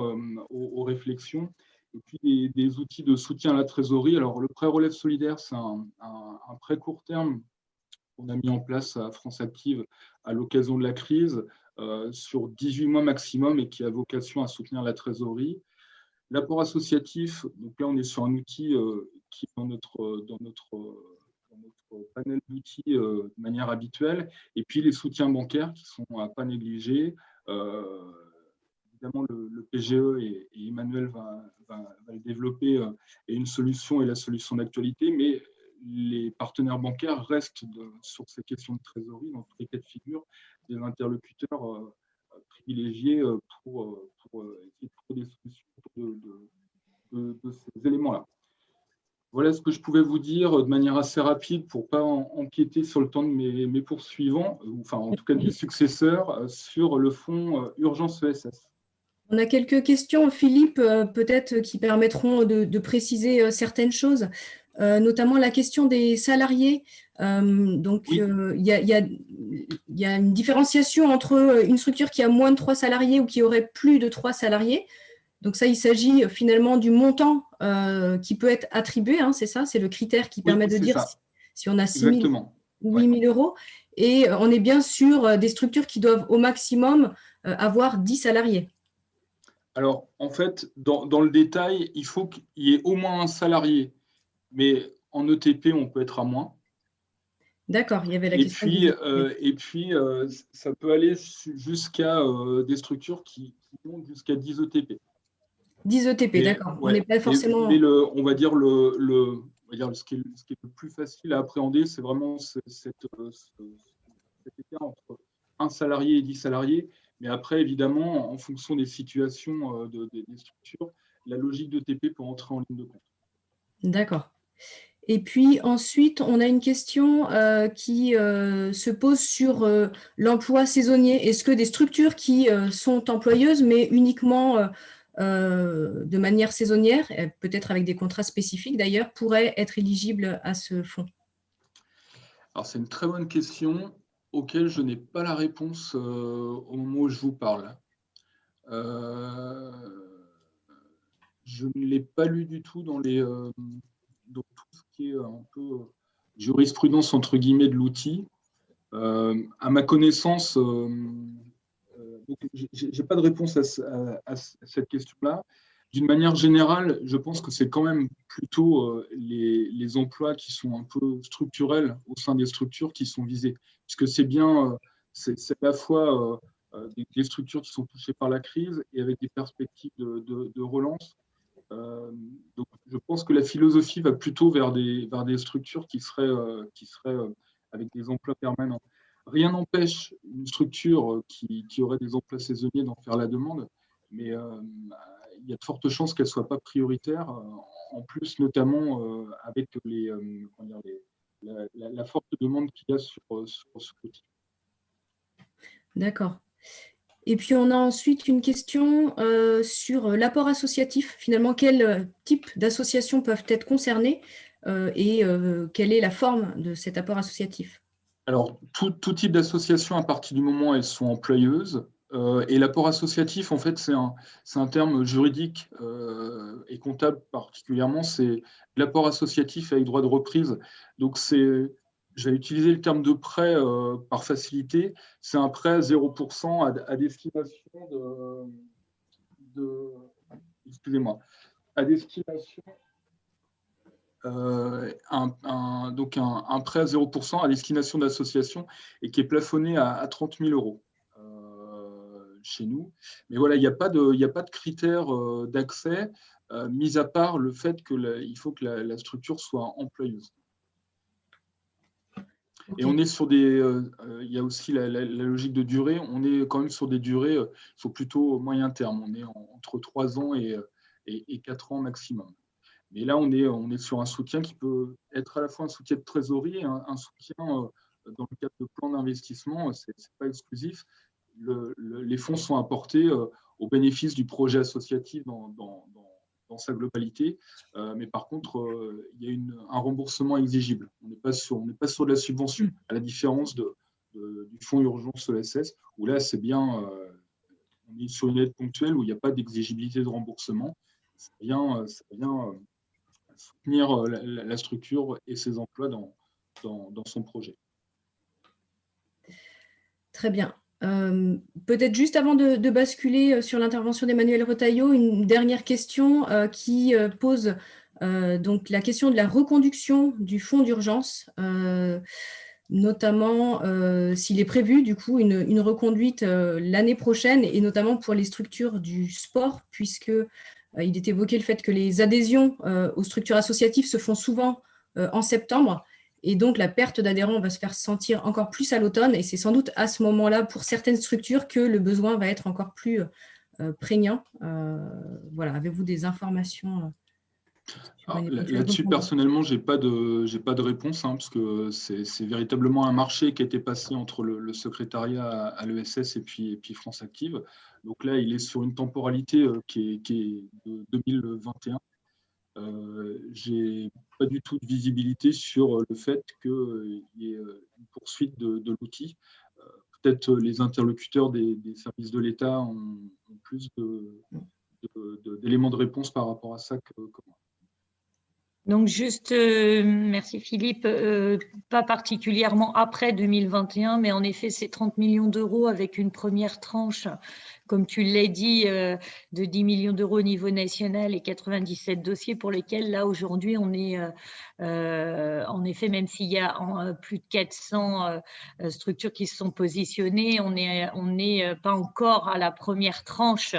aux réflexions. Et puis des outils de soutien à la trésorerie. Alors, le prêt relève solidaire, c'est un prêt court terme qu'on a mis en place à France Active à l'occasion de la crise sur 18 mois maximum et qui a vocation à soutenir la trésorerie. L'apport associatif, donc là on est sur un outil qui est dans notre panel d'outils de manière habituelle, et puis les soutiens bancaires qui sont à pas négliger. Évidemment le PGE et Emmanuel va le développer, est une solution et la solution d'actualité, mais les partenaires bancaires restent sur ces questions de trésorerie, dans tous les cas de figure, des interlocuteurs privilégiés pour essayer de trouver des solutions de ces éléments-là. Voilà ce que je pouvais vous dire de manière assez rapide pour ne pas empiéter sur le temps de mes poursuivants, enfin en tout cas de mes successeurs, sur le fonds Urgence ESS. On a quelques questions, Philippe, peut-être qui permettront de préciser certaines choses, notamment la question des salariés. Donc, oui. Il y a une différenciation entre une structure qui a moins de 3 salariés ou qui aurait plus de 3 salariés. Donc ça, il s'agit finalement du montant qui peut être attribué, hein, c'est ça, c'est le critère qui permet de dire si on a 6 000 ou 8 000 euros. Et on est bien sur des structures qui doivent au maximum avoir 10 salariés. Alors, en fait, dans le détail, il faut qu'il y ait au moins un salarié, mais en ETP, on peut être à moins. D'accord, il y avait la question. Et puis, ça peut aller jusqu'à des structures qui montent jusqu'à 10 ETP. 10 ETP, d'accord. Ouais, on n'est pas forcément. Mais on va dire ce qui est le plus facile à appréhender, c'est vraiment cet écart entre un salarié et 10 salariés. Mais après, évidemment, en fonction des situations des structures, la logique de TP peut entrer en ligne de compte. D'accord. Et puis ensuite, on a une question qui se pose sur l'emploi saisonnier. Est-ce que des structures qui sont employeuses, mais uniquement de manière saisonnière, peut-être avec des contrats spécifiques d'ailleurs, pourraient être éligibles à ce fonds? Alors, c'est une très bonne question auquel je n'ai pas la réponse au moment où je vous parle. Je ne l'ai pas lu du tout dans tout ce qui est un peu jurisprudence entre guillemets de l'outil. À ma connaissance, je n'ai pas de réponse à cette question-là. D'une manière générale, je pense que c'est quand même plutôt les emplois qui sont un peu structurels au sein des structures qui sont visés, puisque c'est bien, c'est à la fois des structures qui sont touchées par la crise et avec des perspectives de relance. Donc, je pense que la philosophie va plutôt vers des structures qui seraient avec des emplois permanents. Rien n'empêche une structure qui aurait des emplois saisonniers d'en faire la demande, mais il y a de fortes chances qu'elle ne soit pas prioritaire, en plus notamment avec la forte demande qu'il y a sur ce outil. D'accord. Et puis, on a ensuite une question sur l'apport associatif. Finalement, quel type d'associations peuvent être concernées et quelle est la forme de cet apport associatif? Alors, tout type d'association, à partir du moment où elles sont employeuses, et l'apport associatif, en fait, c'est un terme juridique et comptable particulièrement, c'est l'apport associatif avec droit de reprise. Donc, je vais utiliser le terme de prêt par facilité, c'est un prêt à 0% à destination excusez-moi, à destination donc un prêt à 0% à destination d'associations et qui est plafonné à 30 000 € chez nous. Mais voilà, il n'y a pas de critères d'accès, mis à part le fait qu'il faut que la structure soit employeuse. Okay. Et on est sur il y a aussi la logique de durée, on est quand même sur des durées, qui sont plutôt moyen terme, on est entre 3 ans et 4 ans maximum. Mais là, on est sur un soutien qui peut être à la fois un soutien de trésorerie, un soutien dans le cadre de plans d'investissement, ce n'est pas exclusif. Les fonds sont apportés au bénéfice du projet associatif dans sa globalité, mais par contre, il y a un remboursement exigible. On n'est pas sur de la subvention, à la différence du fonds urgence ESS, où là, c'est bien, on est sur une aide ponctuelle où il n'y a pas d'exigibilité de remboursement. Ça vient soutenir la structure et ses emplois dans son projet. Très bien. Peut-être juste avant de basculer sur l'intervention d'Emmanuel Retailleau, une dernière question qui pose donc la question de la reconduction du fonds d'urgence, notamment s'il est prévu du coup une reconduite l'année prochaine et notamment pour les structures du sport, puisque il est évoqué le fait que les adhésions aux structures associatives se font souvent en septembre. Et donc, la perte d'adhérents va se faire sentir encore plus à l'automne. Et c'est sans doute à ce moment-là, pour certaines structures, que le besoin va être encore plus prégnant. Voilà, avez-vous des informations là-dessus, personnellement, je n'ai pas de réponse, hein, parce que c'est véritablement un marché qui a été passé entre le secrétariat à l'ESS et puis France Active. Donc là, il est sur une temporalité qui est de 2021. Je n'ai pas du tout de visibilité sur le fait qu'il y ait une poursuite de l'outil. Peut-être les interlocuteurs des services de l'État ont plus d'éléments de réponse par rapport à ça que moi. Donc juste, merci Philippe, pas particulièrement après 2021, mais en effet, c'est 30 millions d'euros avec une première tranche comme tu l'as dit, de 10 millions d'euros au niveau national et 97 dossiers pour lesquels, là, aujourd'hui, on est, en effet, même s'il y a plus de 400 structures qui se sont positionnées, on n'est pas encore à la première tranche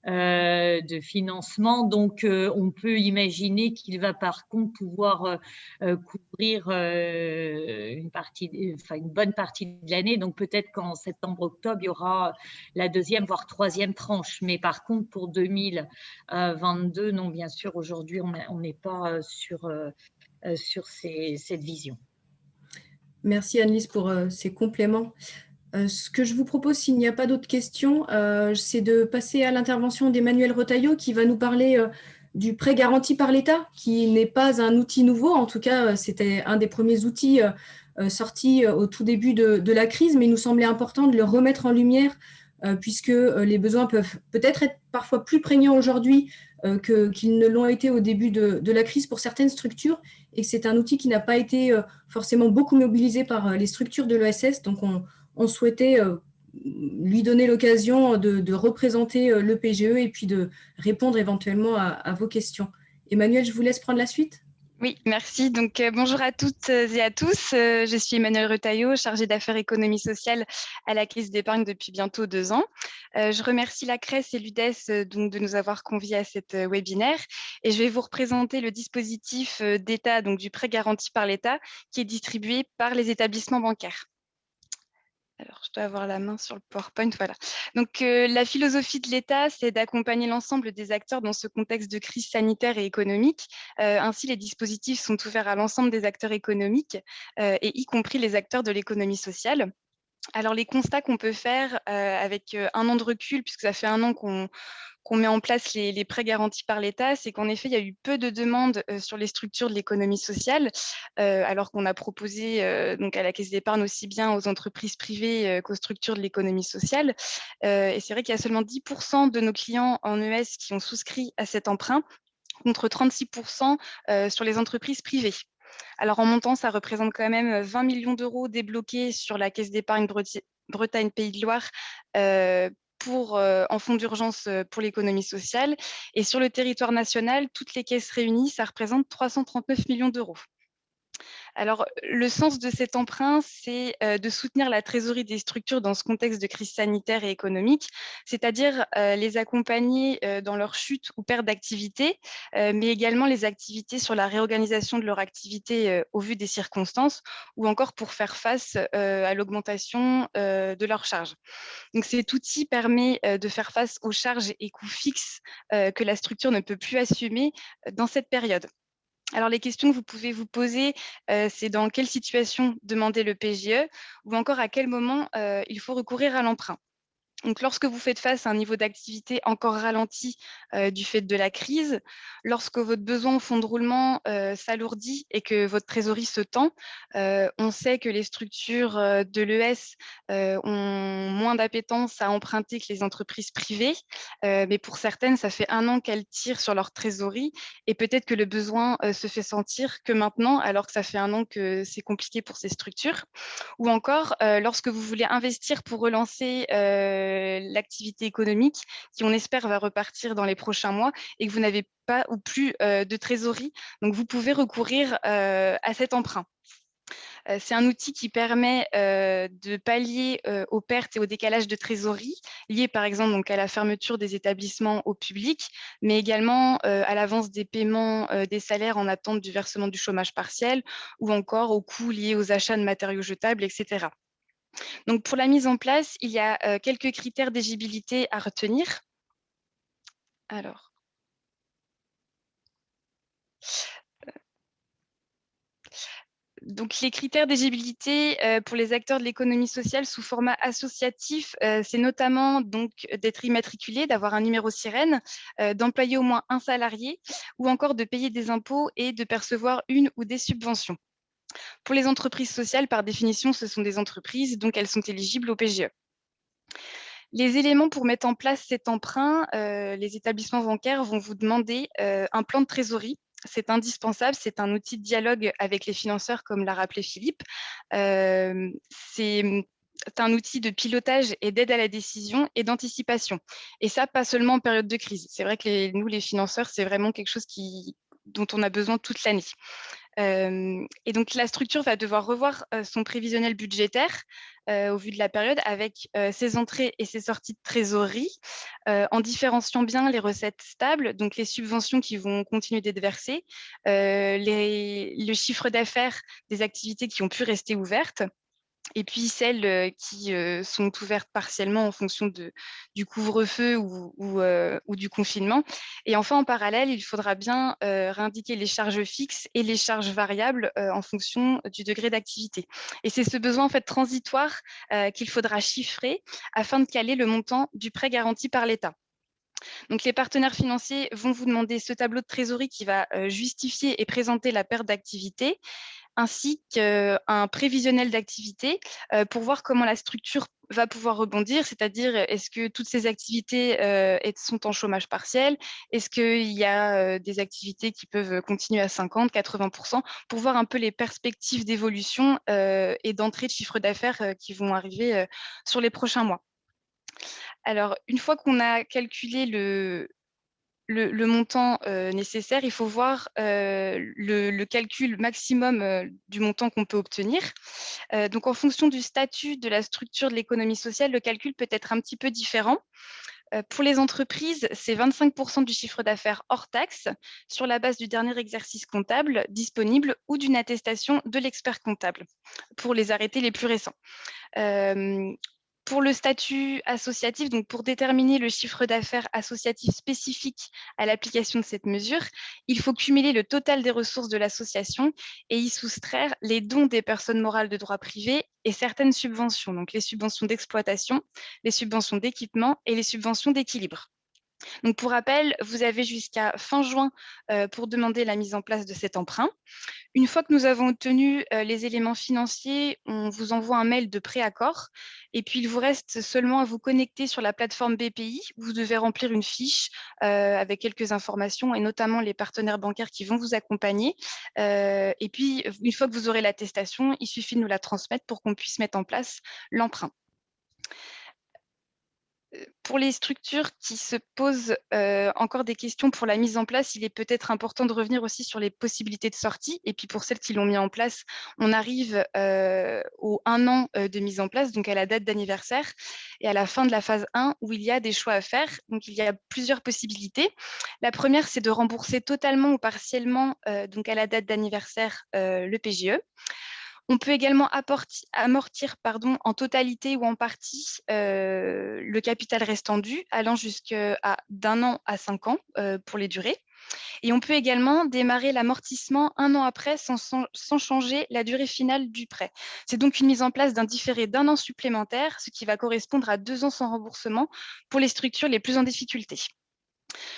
de financement. Donc, on peut imaginer qu'il va par contre pouvoir couvrir une bonne partie de l'année. Donc, peut-être qu'en septembre-octobre, il y aura la deuxième, voire troisième tranche. Mais par contre, pour 2022, non, bien sûr, aujourd'hui, on n'est pas sur cette vision. Merci Annelise pour ces compléments. Ce que je vous propose, s'il n'y a pas d'autres questions, c'est de passer à l'intervention d'Emmanuel Retailleau qui va nous parler du prêt garanti par l'État, qui n'est pas un outil nouveau. En tout cas, c'était un des premiers outils sortis au tout début de la crise, mais il nous semblait important de le remettre en lumière puisque les besoins peuvent peut-être être parfois plus prégnants aujourd'hui qu'ils ne l'ont été au début de la crise pour certaines structures, et que c'est un outil qui n'a pas été forcément beaucoup mobilisé par les structures de l'ESS. Donc, on souhaitait lui donner l'occasion de représenter le PGE et puis de répondre éventuellement à vos questions. Emmanuel, je vous laisse prendre la suite. Oui, merci. Donc, bonjour à toutes et à tous. Je suis Emmanuel Retailleau, chargée d'affaires économie sociale à la Caisse d'épargne depuis bientôt 2 ans. Je remercie la CRES et l'UDES donc, de nous avoir conviés à cet webinaire. Et je vais vous représenter le dispositif d'État, donc du prêt garanti par l'État, qui est distribué par les établissements bancaires. Alors, je dois avoir la main sur le PowerPoint, voilà. Donc, la philosophie de l'État, c'est d'accompagner l'ensemble des acteurs dans ce contexte de crise sanitaire et économique. Ainsi, les dispositifs sont ouverts à l'ensemble des acteurs économiques, et y compris les acteurs de l'économie sociale. Alors, les constats qu'on peut faire avec 1 an de recul, puisque ça fait 1 an qu'on met en place les prêts garantis par l'État, c'est qu'en effet, il y a eu peu de demandes sur les structures de l'économie sociale, alors qu'on a proposé donc à la Caisse d'épargne aussi bien aux entreprises privées qu'aux structures de l'économie sociale. Et c'est vrai qu'il y a seulement 10% de nos clients en ES qui ont souscrit à cet emprunt, contre 36% sur les entreprises privées. Alors en montant, ça représente quand même 20 millions d'euros débloqués sur la Caisse d'épargne Bretagne Pays de Loire en fonds d'urgence pour l'économie sociale. Et sur le territoire national, toutes les caisses réunies, ça représente 339 millions d'euros. Alors, le sens de cet emprunt, c'est de soutenir la trésorerie des structures dans ce contexte de crise sanitaire et économique, c'est-à-dire les accompagner dans leur chute ou perte d'activité, mais également les activités sur la réorganisation de leur activité au vu des circonstances, ou encore pour faire face à l'augmentation de leurs charges. Donc, cet outil permet de faire face aux charges et coûts fixes que la structure ne peut plus assumer dans cette période. Alors, les questions que vous pouvez vous poser, c'est dans quelle situation demander le PGE ou encore à quel moment il faut recourir à l'emprunt. Donc, lorsque vous faites face à un niveau d'activité encore ralenti du fait de la crise, lorsque votre besoin au fonds de roulement s'alourdit et que votre trésorerie se tend, on sait que les structures de l'ES ont moins d'appétence à emprunter que les entreprises privées, mais pour certaines, ça fait 1 an qu'elles tirent sur leur trésorerie et peut-être que le besoin se fait sentir que maintenant, alors que ça fait 1 an que c'est compliqué pour ces structures. Ou encore, lorsque vous voulez investir pour relancer l'activité économique qui, on espère, va repartir dans les prochains mois et que vous n'avez pas ou plus de trésorerie. Donc, vous pouvez recourir à cet emprunt. C'est un outil qui permet de pallier aux pertes et au décalage de trésorerie liés par exemple donc, à la fermeture des établissements au public, mais également à l'avance des paiements des salaires en attente du versement du chômage partiel ou encore aux coûts liés aux achats de matériaux jetables, etc. Donc, pour la mise en place, il y a quelques critères d'éligibilité à retenir. Alors, donc les critères d'éligibilité pour les acteurs de l'économie sociale sous format associatif, c'est notamment donc d'être immatriculé, d'avoir un numéro sirène, d'employer au moins un salarié ou encore de payer des impôts et de percevoir une ou des subventions. Pour les entreprises sociales, par définition, ce sont des entreprises, donc elles sont éligibles au PGE. Les éléments pour mettre en place cet emprunt, les établissements bancaires vont vous demander un plan de trésorerie. C'est indispensable, c'est un outil de dialogue avec les financeurs, comme l'a rappelé Philippe. C'est un outil de pilotage et d'aide à la décision et d'anticipation. Et ça, pas seulement en période de crise. C'est vrai que nous, les financeurs, c'est vraiment quelque chose dont on a besoin toute l'année. Et donc, la structure va devoir revoir son prévisionnel budgétaire au vu de la période avec ses entrées et ses sorties de trésorerie, en différenciant bien les recettes stables, donc les subventions qui vont continuer d'être versées, le chiffre d'affaires des activités qui ont pu rester ouvertes, et puis celles qui sont ouvertes partiellement en fonction du couvre-feu ou du confinement. Et enfin, en parallèle, il faudra bien réindiquer les charges fixes et les charges variables en fonction du degré d'activité. Et c'est ce besoin en fait transitoire qu'il faudra chiffrer afin de caler le montant du prêt garanti par l'État. Donc, les partenaires financiers vont vous demander ce tableau de trésorerie qui va justifier et présenter la perte d'activité, ainsi qu'un prévisionnel d'activité pour voir comment la structure va pouvoir rebondir, c'est-à-dire est-ce que toutes ces activités sont en chômage partiel, est-ce qu'il y a des activités qui peuvent continuer à 50, 80%, pour voir un peu les perspectives d'évolution et d'entrée de chiffre d'affaires qui vont arriver sur les prochains mois. Alors, une fois qu'on a calculé le montant nécessaire, il faut voir le calcul maximum du montant qu'on peut obtenir. Donc, en fonction du statut de la structure de l'économie sociale, le calcul peut être un petit peu différent. Pour les entreprises, c'est 25% du chiffre d'affaires hors taxe sur la base du dernier exercice comptable disponible ou d'une attestation de l'expert comptable pour les arrêtés les plus récents. Pour le statut associatif, donc pour déterminer le chiffre d'affaires associatif spécifique à l'application de cette mesure, il faut cumuler le total des ressources de l'association et y soustraire les dons des personnes morales de droit privé et certaines subventions, donc les subventions d'exploitation, les subventions d'équipement et les subventions d'équilibre. Donc, pour rappel, vous avez jusqu'à fin juin pour demander la mise en place de cet emprunt. Une fois que nous avons obtenu les éléments financiers, on vous envoie un mail de préaccord et puis il vous reste seulement à vous connecter sur la plateforme BPI. Vous devez remplir une fiche avec quelques informations et notamment les partenaires bancaires qui vont vous accompagner. Et puis, une fois que vous aurez l'attestation, il suffit de nous la transmettre pour qu'on puisse mettre en place l'emprunt. Pour les structures qui se posent encore des questions pour la mise en place, il est peut-être important de revenir aussi sur les possibilités de sortie. Et puis pour celles qui l'ont mis en place, on arrive au 1 an de mise en place, donc à la date d'anniversaire et à la fin de la phase 1 où il y a des choix à faire. Donc il y a plusieurs possibilités. La première, c'est de rembourser totalement ou partiellement, donc à la date d'anniversaire, le PGE. On peut également amortir en totalité ou en partie le capital restant dû, allant jusqu'à d'1 an à 5 ans pour les durées. Et on peut également démarrer l'amortissement 1 an après sans changer la durée finale du prêt. C'est donc une mise en place d'un différé d'1 an supplémentaire, ce qui va correspondre à 2 ans sans remboursement pour les structures les plus en difficulté.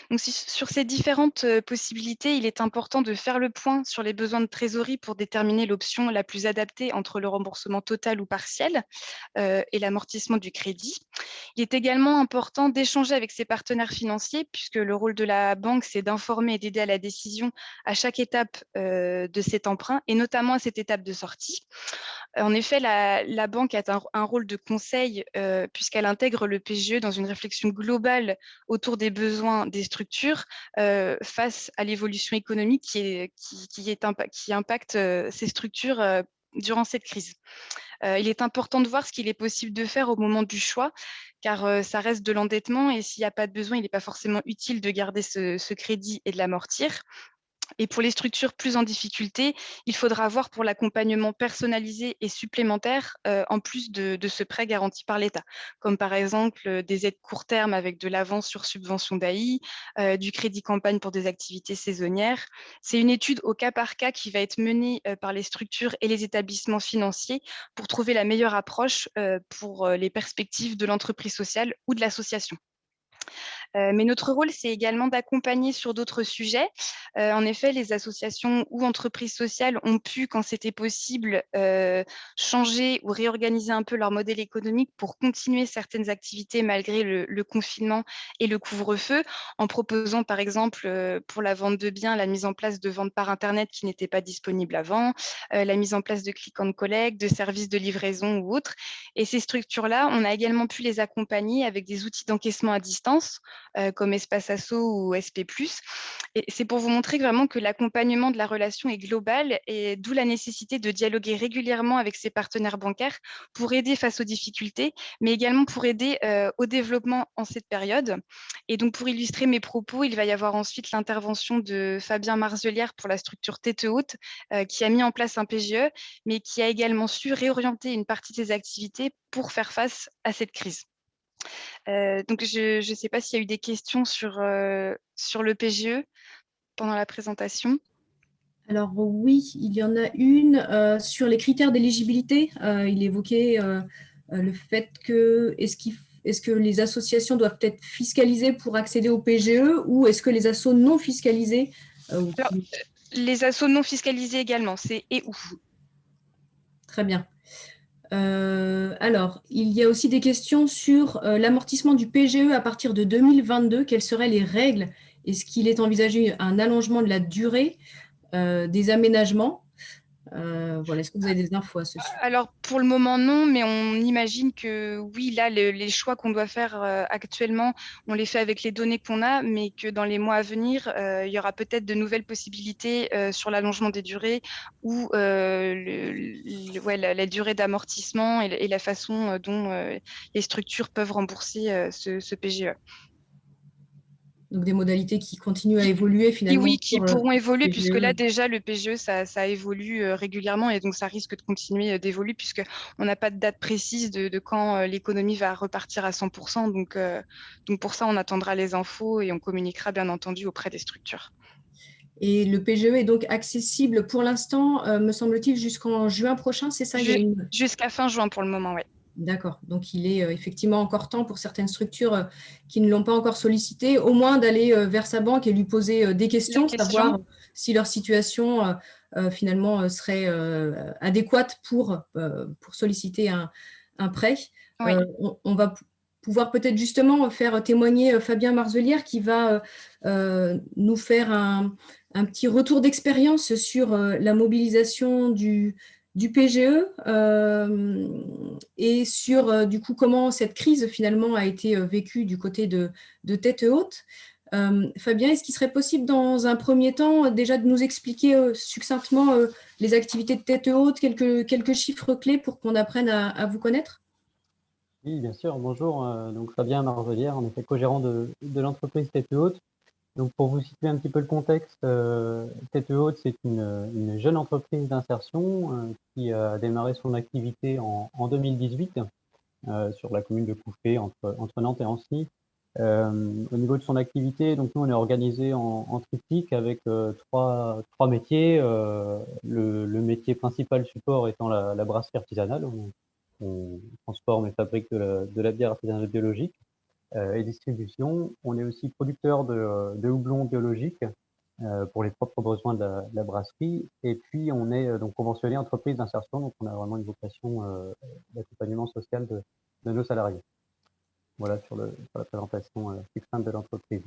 Donc, sur ces différentes possibilités, il est important de faire le point sur les besoins de trésorerie pour déterminer l'option la plus adaptée entre le remboursement total ou partiel et l'amortissement du crédit. Il est également important d'échanger avec ses partenaires financiers puisque le rôle de la banque, c'est d'informer et d'aider à la décision à chaque étape de cet emprunt et notamment à cette étape de sortie. En effet, la banque a un rôle de conseil puisqu'elle intègre le PGE dans une réflexion globale autour des besoins des structures face à l'évolution économique qui impacte ces structures durant cette crise. Il est important de voir ce qu'il est possible de faire au moment du choix, car ça reste de l'endettement et s'il n'y a pas de besoin, il n'est pas forcément utile de garder ce crédit et de l'amortir. Et pour les structures plus en difficulté, il faudra voir pour l'accompagnement personnalisé et supplémentaire en plus de ce prêt garanti par l'État, comme par exemple des aides court terme avec de l'avance sur subvention d'AI, du crédit campagne pour des activités saisonnières. C'est une étude au cas par cas qui va être menée par les structures et les établissements financiers pour trouver la meilleure approche pour les perspectives de l'entreprise sociale ou de l'association. Mais notre rôle, c'est également d'accompagner sur d'autres sujets. En effet, les associations ou entreprises sociales ont pu, quand c'était possible, changer ou réorganiser un peu leur modèle économique pour continuer certaines activités malgré le confinement et le couvre-feu, en proposant par exemple pour la vente de biens, la mise en place de ventes par Internet qui n'étaient pas disponibles avant, la mise en place de click and collect, de services de livraison ou autres. Et ces structures-là, on a également pu les accompagner avec des outils d'encaissement à distance, comme Espace Asso ou SP+. Et c'est pour vous montrer vraiment que l'accompagnement de la relation est global, et d'où la nécessité de dialoguer régulièrement avec ses partenaires bancaires pour aider face aux difficultés, mais également pour aider au développement en cette période. Et donc, pour illustrer mes propos, il va y avoir ensuite l'intervention de Fabien Marzelière pour la structure Tête Haute, qui a mis en place un PGE, mais qui a également su réorienter une partie de ses activités pour faire face à cette crise. Donc, je ne sais pas s'il y a eu des questions sur le PGE pendant la présentation. Alors oui, il y en a une sur les critères d'éligibilité. Il évoquait le fait que est-ce que les associations doivent être fiscalisées pour accéder au PGE, ou est-ce que les assos non fiscalisés Alors, les assos non fiscalisés également, c'est et où. Très bien. Alors, il y a aussi des questions sur l'amortissement du PGE à partir de 2022. Quelles seraient les règles? Est-ce qu'il est envisagé un allongement de la durée, des aménagements? Voilà, est-ce que vous avez des infos à ce sujet? Alors, pour le moment, non, mais on imagine que oui, là, les choix qu'on doit faire actuellement, on les fait avec les données qu'on a, mais que dans les mois à venir, il y aura peut-être de nouvelles possibilités sur l'allongement des durées, ou la durée d'amortissement et la façon dont les structures peuvent rembourser ce PGE. Donc, des modalités qui continuent à évoluer finalement. Oui, qui pourront évoluer, PGE. puisque là, déjà, le PGE, ça évolue régulièrement, et donc ça risque de continuer d'évoluer, puisqu'on n'a pas de date précise de quand l'économie va repartir à 100%. Donc, pour ça, on attendra les infos et on communiquera, bien entendu, auprès des structures. Et le PGE est donc accessible pour l'instant, me semble-t-il, jusqu'en juin prochain, c'est ça? Jusqu'à fin juin pour le moment, oui. D'accord, donc il est effectivement encore temps pour certaines structures qui ne l'ont pas encore sollicité, au moins d'aller vers sa banque et lui poser des questions, savoir si leur situation finalement serait adéquate pour solliciter un prêt. Oui. On va pouvoir peut-être justement faire témoigner Fabien Marzelière, qui va nous faire un petit retour d'expérience sur la mobilisation du PGE et sur du coup comment cette crise finalement a été vécue du côté de Tête Haute. Fabien, est-ce qu'il serait possible dans un premier temps déjà de nous expliquer succinctement les activités de Tête Haute, quelques chiffres clés pour qu'on apprenne à vous connaître? Oui, bien sûr. Bonjour, donc Fabien Marzelière, en effet co-gérant de l'entreprise Tête Haute. Donc, pour vous situer un petit peu le contexte, Tête Haute, c'est une jeune entreprise d'insertion qui a démarré son activité en 2018 sur la commune de Couffé, entre Nantes et Ancenis. Au niveau de son activité, donc nous, on est organisé en triptyque avec trois métiers. Le métier principal support étant la brasserie artisanale. On transforme et fabrique de la bière artisanale biologique. Et distribution. On est aussi producteur de houblon biologique pour les propres besoins de la brasserie. Et puis, on est donc conventionné entreprise d'insertion, donc on a vraiment une vocation d'accompagnement social de nos salariés. Voilà sur la présentation succincte de l'entreprise.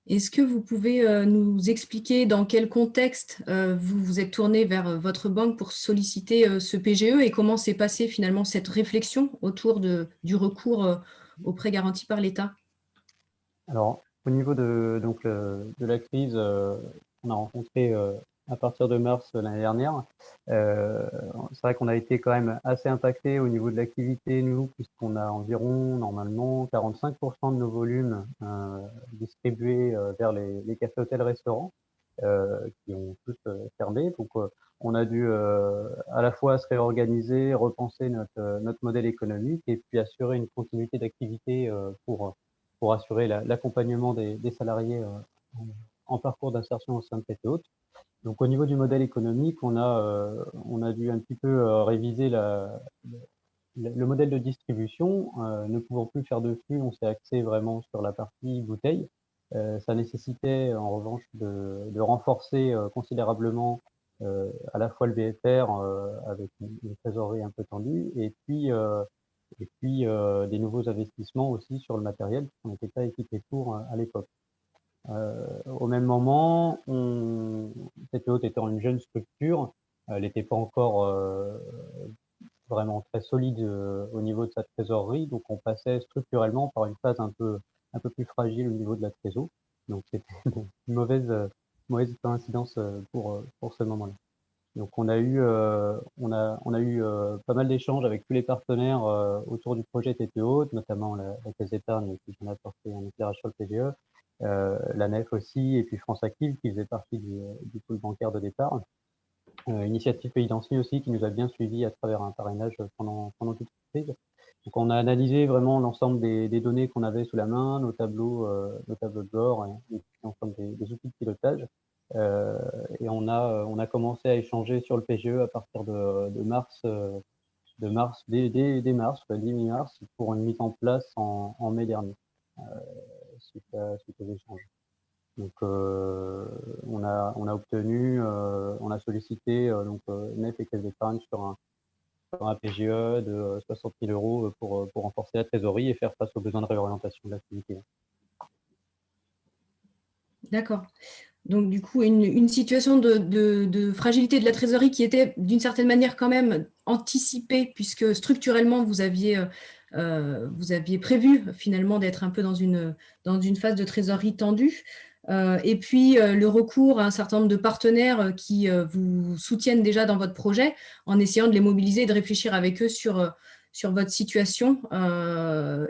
Est-ce que vous pouvez nous expliquer dans quel contexte vous vous êtes tourné vers votre banque pour solliciter ce PGE, et comment s'est passée finalement cette réflexion autour du recours aux prêts garantis par l'État? Alors, au niveau de la crise, on a rencontré à partir de mars l'année dernière. C'est vrai qu'on a été quand même assez impacté au niveau de l'activité, nous, puisqu'on a environ, normalement, 45% de nos volumes distribués vers les cafés, hôtels, restaurants, qui ont tous fermé. Donc, on a dû à la fois se réorganiser, repenser notre modèle économique, et puis assurer une continuité d'activité pour assurer l'accompagnement des salariés en parcours d'insertion au sein de Tête Haute. Donc, au niveau du modèle économique, on a dû un petit peu réviser le modèle de distribution, ne pouvant plus faire de flux, on s'est axé vraiment sur la partie bouteille. Ça nécessitait en revanche de renforcer considérablement à la fois le BFR avec une trésorerie un peu tendue et puis des nouveaux investissements aussi sur le matériel, parce qu'on n'était pas équipé pour à l'époque. Au même moment, TTO étant une jeune structure, elle n'était pas encore vraiment très solide au niveau de sa trésorerie, donc on passait structurellement par une phase un peu plus fragile au niveau de la trésor. Donc c'était une mauvaise coïncidence pour ce moment-là. Donc on a eu pas mal d'échanges avec tous les partenaires autour du projet TTO, notamment la Caisse d'épargne qui vient apporter un éclairage sur le PGE, la NEF aussi, et puis France Active qui faisait partie du pool bancaire de départ. Initiative Pays Dancing aussi qui nous a bien suivis à travers un parrainage pendant toute cette crise. Donc on a analysé vraiment l'ensemble des données qu'on avait sous la main, nos tableaux de bord et l'ensemble des outils de pilotage. Et on a commencé à échanger sur le PGE à partir de mars, dès mars, mi-mars, pour une mise en place en mai dernier, suite aux échanges. Donc on a obtenu, on a sollicité NEF et Caisse d'épargne sur un PGE de 60 000 € pour renforcer la trésorerie et faire face aux besoins de réorientation de l'activité. D'accord. Donc, du coup, une situation de fragilité de la trésorerie qui était d'une certaine manière quand même anticipée, puisque structurellement, vous aviez prévu finalement d'être un peu dans une phase de trésorerie tendue. Et puis, le recours à un certain nombre de partenaires qui vous soutiennent déjà dans votre projet, en essayant de les mobiliser et de réfléchir avec eux sur votre situation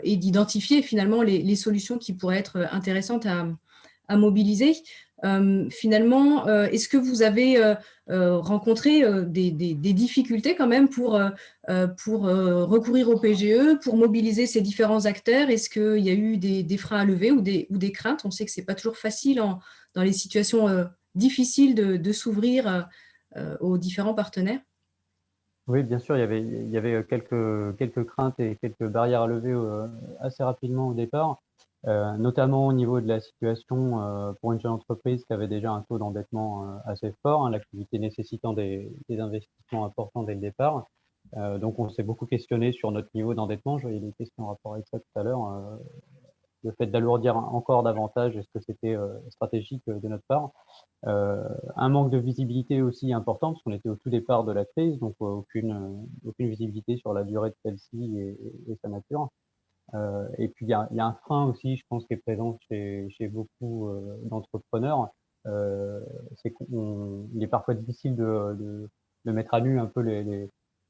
et d'identifier finalement les solutions qui pourraient être intéressantes à mobiliser. Finalement, est-ce que vous avez rencontré des difficultés quand même pour recourir au PGE, pour mobiliser ces différents acteurs? Est-ce qu'il y a eu des freins à lever ou des craintes? On sait que ce n'est pas toujours facile dans les situations difficiles de s'ouvrir aux différents partenaires. Oui, bien sûr, il y avait quelques craintes et quelques barrières à lever assez rapidement au départ. Notamment au niveau de la situation pour une jeune entreprise qui avait déjà un taux d'endettement assez fort, l'activité nécessitant des investissements importants dès le départ. Donc on s'est beaucoup questionné sur notre niveau d'endettement. Je voyais des questions en rapport avec ça tout à l'heure. Le fait d'alourdir encore davantage, est-ce que c'était stratégique de notre part? Un manque de visibilité aussi important, parce qu'on était au tout départ de la crise, donc aucune visibilité sur la durée de celle-ci et sa nature. Et puis, il y a un frein aussi, je pense, qui est présent chez beaucoup d'entrepreneurs. C'est qu'il est parfois difficile de mettre à nu un peu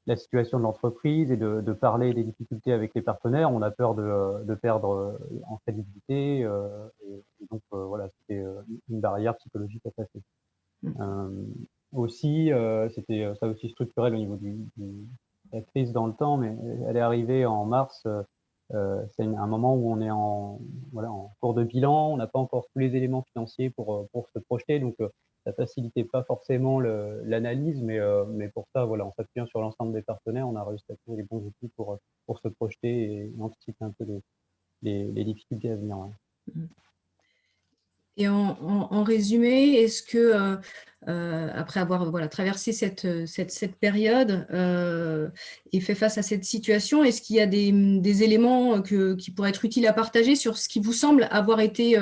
la situation de l'entreprise et de parler des difficultés avec les partenaires. On a peur de perdre en crédibilité. Et donc, voilà, c'était une barrière psychologique à passer. Aussi, c'était ça aussi structurel au niveau de la crise dans le temps, mais elle est arrivée en mars. C'est un moment où on est en cours de bilan, on n'a pas encore tous les éléments financiers pour se projeter, donc ça facilitait pas forcément l'analyse, mais pour ça, voilà, en s'appuyant sur l'ensemble des partenaires, on a réussi à trouver les bons outils pour se projeter et anticiper un peu les difficultés à venir. Ouais. Et en résumé, est-ce que, après avoir traversé cette période et fait face à cette situation, est-ce qu'il y a des éléments qui pourraient être utiles à partager sur ce qui vous semble avoir été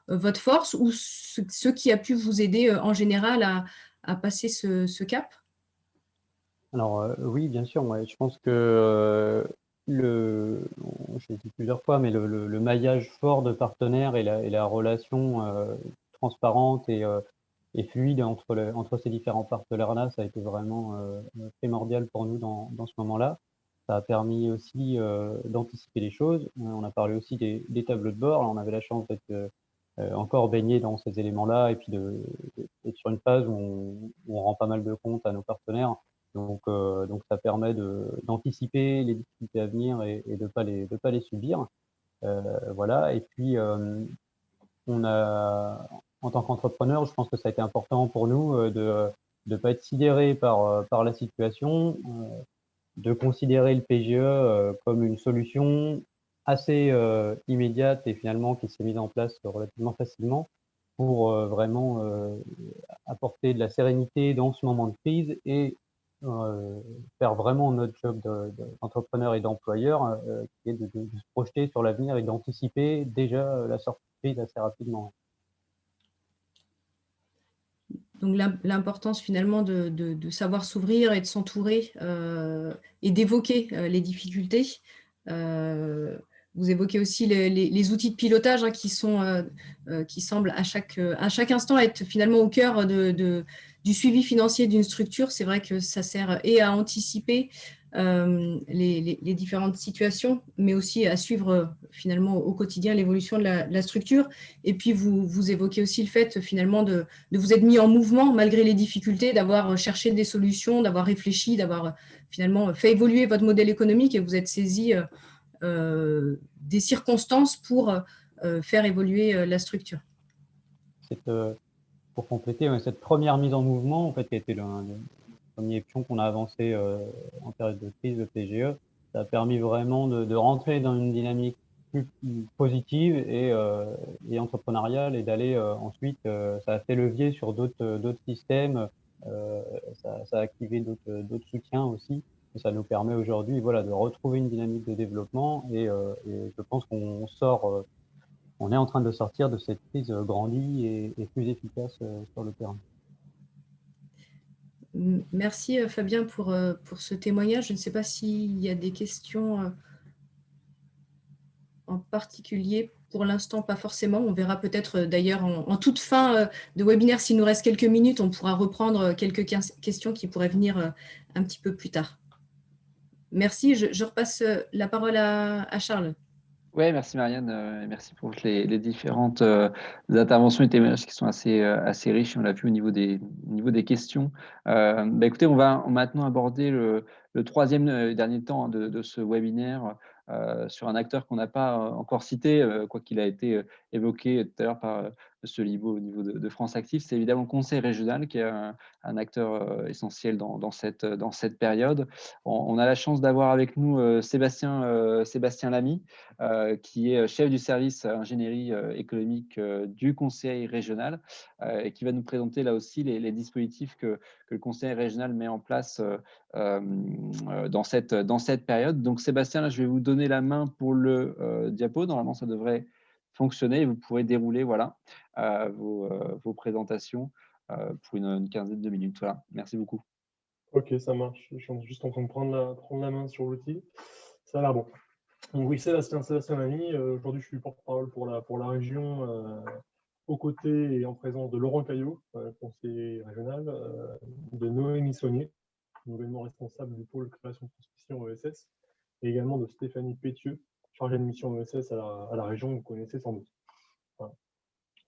votre force ou ce qui a pu vous aider en général à passer ce cap? Alors oui, bien sûr. Ouais. Je pense que je l'ai dit plusieurs fois, mais le maillage fort de partenaires et la relation transparente et fluide entre ces différents partenaires-là, ça a été vraiment primordial pour nous dans ce moment-là. Ça a permis aussi d'anticiper les choses. On a parlé aussi des tableaux de bord. Alors, on avait la chance d'être encore baigné dans ces éléments-là et puis d'être sur une phase où on rend pas mal de comptes à nos partenaires. Donc ça permet d'anticiper les difficultés à venir et de pas les subir. Voilà. Et puis on a, en tant qu'entrepreneur, je pense que ça a été important pour nous de ne pas être sidéré par la situation. de considérer le PGE comme une solution assez immédiate et finalement qui s'est mise en place relativement facilement pour vraiment apporter de la sérénité dans ce moment de crise et faire vraiment notre job d'entrepreneur et d'employeur, qui est de se projeter sur l'avenir et d'anticiper déjà la sortie de crise assez rapidement. Donc l'importance finalement de savoir s'ouvrir et de s'entourer et d'évoquer les difficultés. Vous évoquez aussi les outils de pilotage hein, qui semblent à chaque instant être finalement au cœur du suivi financier d'une structure. C'est vrai que ça sert et à anticiper les différentes situations, mais aussi à suivre finalement au quotidien l'évolution de la structure. Et puis, vous évoquez aussi le fait finalement de vous être mis en mouvement malgré les difficultés, d'avoir cherché des solutions, d'avoir réfléchi, d'avoir finalement fait évoluer votre modèle économique et vous êtes saisi des circonstances pour faire évoluer la structure. Pour compléter, cette première mise en mouvement, en fait, qui a été le premier pion qu'on a avancé en période de crise de PGE, ça a permis vraiment de rentrer dans une dynamique plus positive et entrepreneuriale et d'aller ensuite, ça a fait levier sur d'autres systèmes, ça a activé d'autres soutiens aussi. Et ça nous permet aujourd'hui voilà, de retrouver une dynamique de développement et je pense qu'on sort, on est en train de sortir de cette crise grandie et plus efficace sur le terrain. Merci Fabien pour ce témoignage. Je ne sais pas s'il y a des questions en particulier. Pour l'instant, pas forcément. On verra peut-être d'ailleurs en toute fin de webinaire, s'il nous reste quelques minutes, on pourra reprendre quelques questions qui pourraient venir un petit peu plus tard. Merci. Je repasse la parole à Charles. Oui, merci Marianne, et merci pour les différentes interventions et témoignages qui sont assez riches, on l'a vu au niveau des questions. Écoutez, on va maintenant aborder le troisième dernier temps de ce webinaire sur un acteur qu'on n'a pas encore cité, quoi qu'il a été évoqué tout à l'heure par M. Libaud au niveau de France Active. C'est évidemment le Conseil régional qui est un acteur essentiel dans cette période. On a la chance d'avoir avec nous Sébastien Lamy, qui est chef du service ingénierie économique du Conseil régional et qui va nous présenter là aussi les dispositifs que le Conseil régional met en place dans cette période. Donc Sébastien, là, je vais vous donner la main pour le diapo. Normalement, ça devrait fonctionner et vous pourrez dérouler voilà, vos présentations pour une quinzaine de minutes. Voilà. Merci beaucoup. Ok, ça marche. Je suis juste en train de prendre la main sur l'outil. Ça a l'air bon. Donc oui, Sébastien Lamy. Aujourd'hui, je suis porte-parole pour la région aux côtés et en présence de Laurent Caillot, conseiller régional, de Noémie Saunier, nouvellement responsable du pôle création de transmission ESS, et également de Stéphanie Pétieux, chargée de mission ESS à la région, que vous connaissez sans doute. Voilà.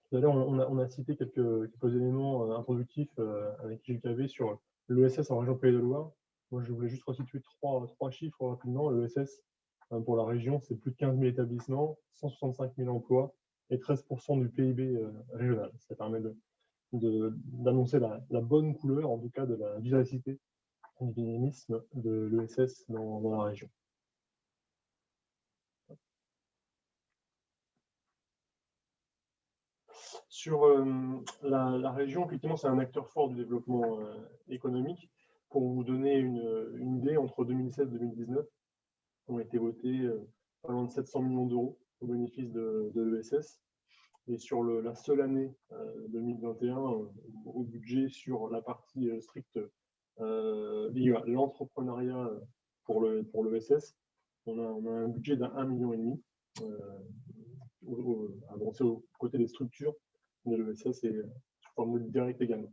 Tout à l'heure, on a cité quelques éléments introductifs avec Gilles Cavé sur l'ESS en région Pays de Loire. Moi, je voulais juste resituer trois chiffres rapidement. L'ESS, pour la région, c'est plus de 15 000 établissements, 165 000 emplois et 13% du PIB régional. Ça permet d'annoncer la bonne couleur, en tout cas de la vivacité, du dynamisme de l'ESS dans la région. Sur la région, effectivement, c'est un acteur fort du développement économique. Pour vous donner une idée, entre 2016 et 2019, ont été votés pas loin de 700 millions d'euros au bénéfice de l'ESS. Et sur la seule année 2021, au budget sur la partie stricte liée à l'entrepreneuriat pour l'ESS, on a un budget d'1,5 million avancé aux côtés des structures de l'ESS et sous forme directe également.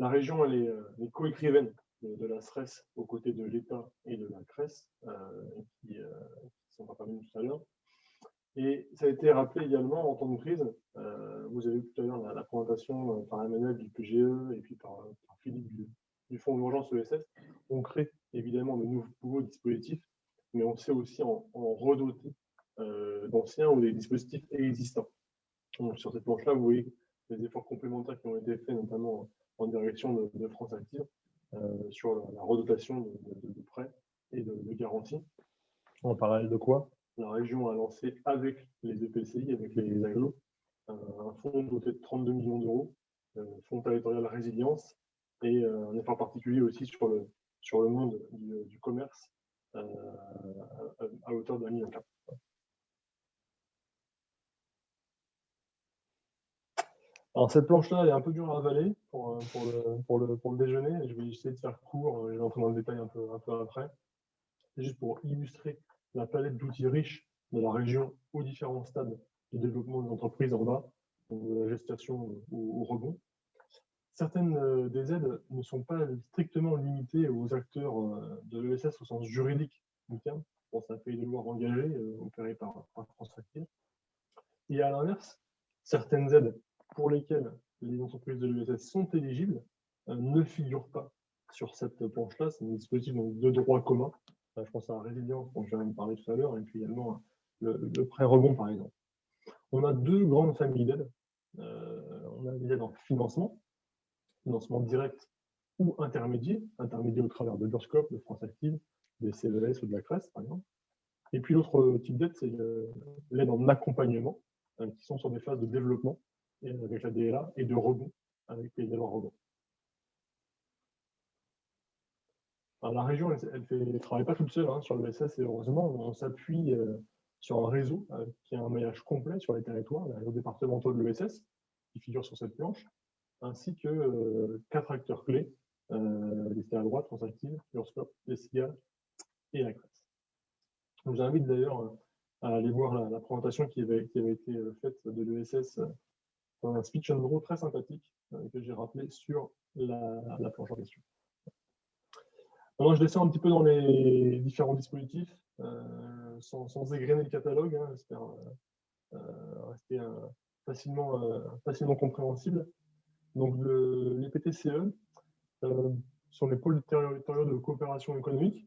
La région, elle est co-écrivaine de la SRES aux côtés de l'État et de la CRES, qui sont intervenus tout à l'heure. Et ça a été rappelé également en temps de crise. Vous avez vu tout à l'heure la présentation par Emmanuel du PGE et puis par Philippe du Fonds d'urgence ESS. On crée évidemment de nouveaux dispositifs, mais on sait aussi en redoter d'anciens ou des dispositifs existants. Donc, sur cette planche-là, vous voyez les efforts complémentaires qui ont été faits, notamment en direction de France Active, sur la redotation de prêts et de garanties. En parallèle de quoi, la région a lancé avec les EPCI, avec les agglos, un fonds doté de 32 millions d'euros, fonds territorial résilience, et un effort particulier aussi sur le monde du commerce à hauteur de 1 million. Alors cette planche-là, elle est un peu dure à avaler pour le déjeuner. Je vais essayer de faire court, je vais entrer dans le détail un peu après. C'est juste pour illustrer la palette d'outils riches de la région aux différents stades de développement des entreprises en bas, donc de la gestation au rebond. Certaines des aides ne sont pas strictement limitées aux acteurs de l'ESS au sens juridique du terme. Je pense à Pays de Loire engagé, opéré par France Active. Et à l'inverse, certaines aides pour lesquelles les entreprises de l'ESS sont éligibles ne figurent pas sur cette planche-là. C'est un dispositif de droit commun. Je pense à la résilience dont je viens de parler tout à l'heure, et puis également le prêt rebond, par exemple. On a deux grandes familles d'aides. On a des aides en financement direct ou intermédiaire au travers de l'URSSCOP, de France Active, des CES ou de la CRES, par exemple. Et puis l'autre type d'aide, c'est l'aide en accompagnement, qui sont sur des phases de développement avec la DLA et de rebond avec les aides en rebond. Alors, la région, elle ne travaille pas toute seule sur l'ESS, et heureusement, on s'appuie sur un réseau qui a un maillage complet sur les territoires, les réseaux départementaux de l'ESS, qui figurent sur cette planche, ainsi que 4 acteurs clés, listés à droite, France Active, l'URSSCOP, les SIGA et la CRES. Je vous invite d'ailleurs à aller voir la présentation qui avait été faite de l'ESS dans un speech and draw très sympathique que j'ai rappelé sur la planche en question. Maintenant, je descends un petit peu dans les différents dispositifs, sans égrener le catalogue, j'espère rester facilement compréhensible. Donc, les PTCE sont les pôles territoriaux de coopération économique,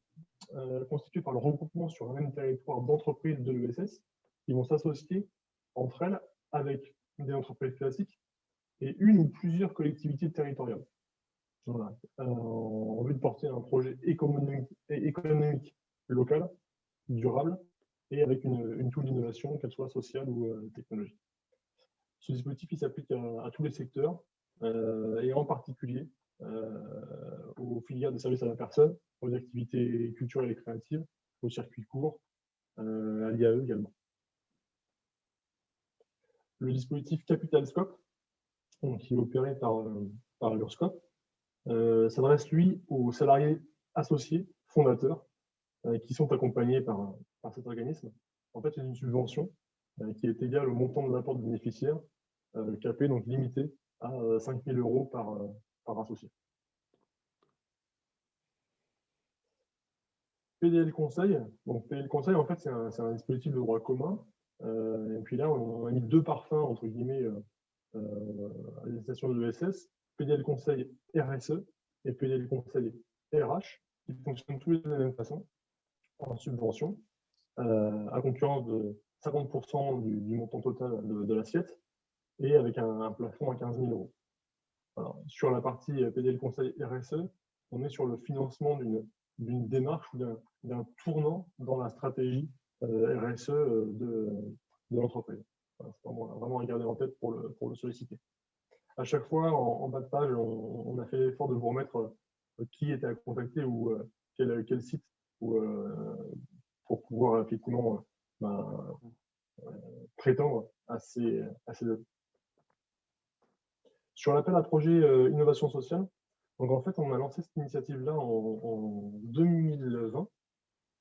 constitués par le regroupement sur un même territoire d'entreprises de l'ESS, qui vont s'associer entre elles avec des entreprises classiques et une ou plusieurs collectivités territoriales. Voilà. En vue de porter un projet économique local, durable, et avec une tool d'innovation, qu'elle soit sociale ou technologique. Ce dispositif s'applique à tous les secteurs, et en particulier aux filières de services à la personne, aux activités culturelles et créatives, aux circuits courts, à l'IAE également. Le dispositif Capital Scope, qui est opéré par l'URSSCOP, s'adresse, lui, aux salariés associés, fondateurs, qui sont accompagnés par cet organisme. En fait, c'est une subvention qui est égale au montant de l'apport du bénéficiaire, capé, donc limité à 5 000 € par associé. PDL Conseil. Donc, PDL Conseil, en fait, c'est un dispositif de droit commun. Et puis là, on a mis deux parfums, entre guillemets, à la station de l'ESS, PDL Conseil RSE et PDL Conseil RH, qui fonctionnent tous les deux de la même façon, en subvention, à concurrence de 50% du montant total de l'assiette, et avec un plafond à 15 000 €. Alors, sur la partie PDL Conseil RSE, on est sur le financement d'une démarche ou d'un tournant dans la stratégie RSE de l'entreprise. Voilà, c'est vraiment à garder en tête pour le solliciter. À chaque fois, en bas de page, on a fait l'effort de vous remettre qui était à contacter ou quel site pour pouvoir effectivement prétendre à ces aides. Sur l'appel à projet innovation sociale, donc en fait, on a lancé cette initiative-là en 2020.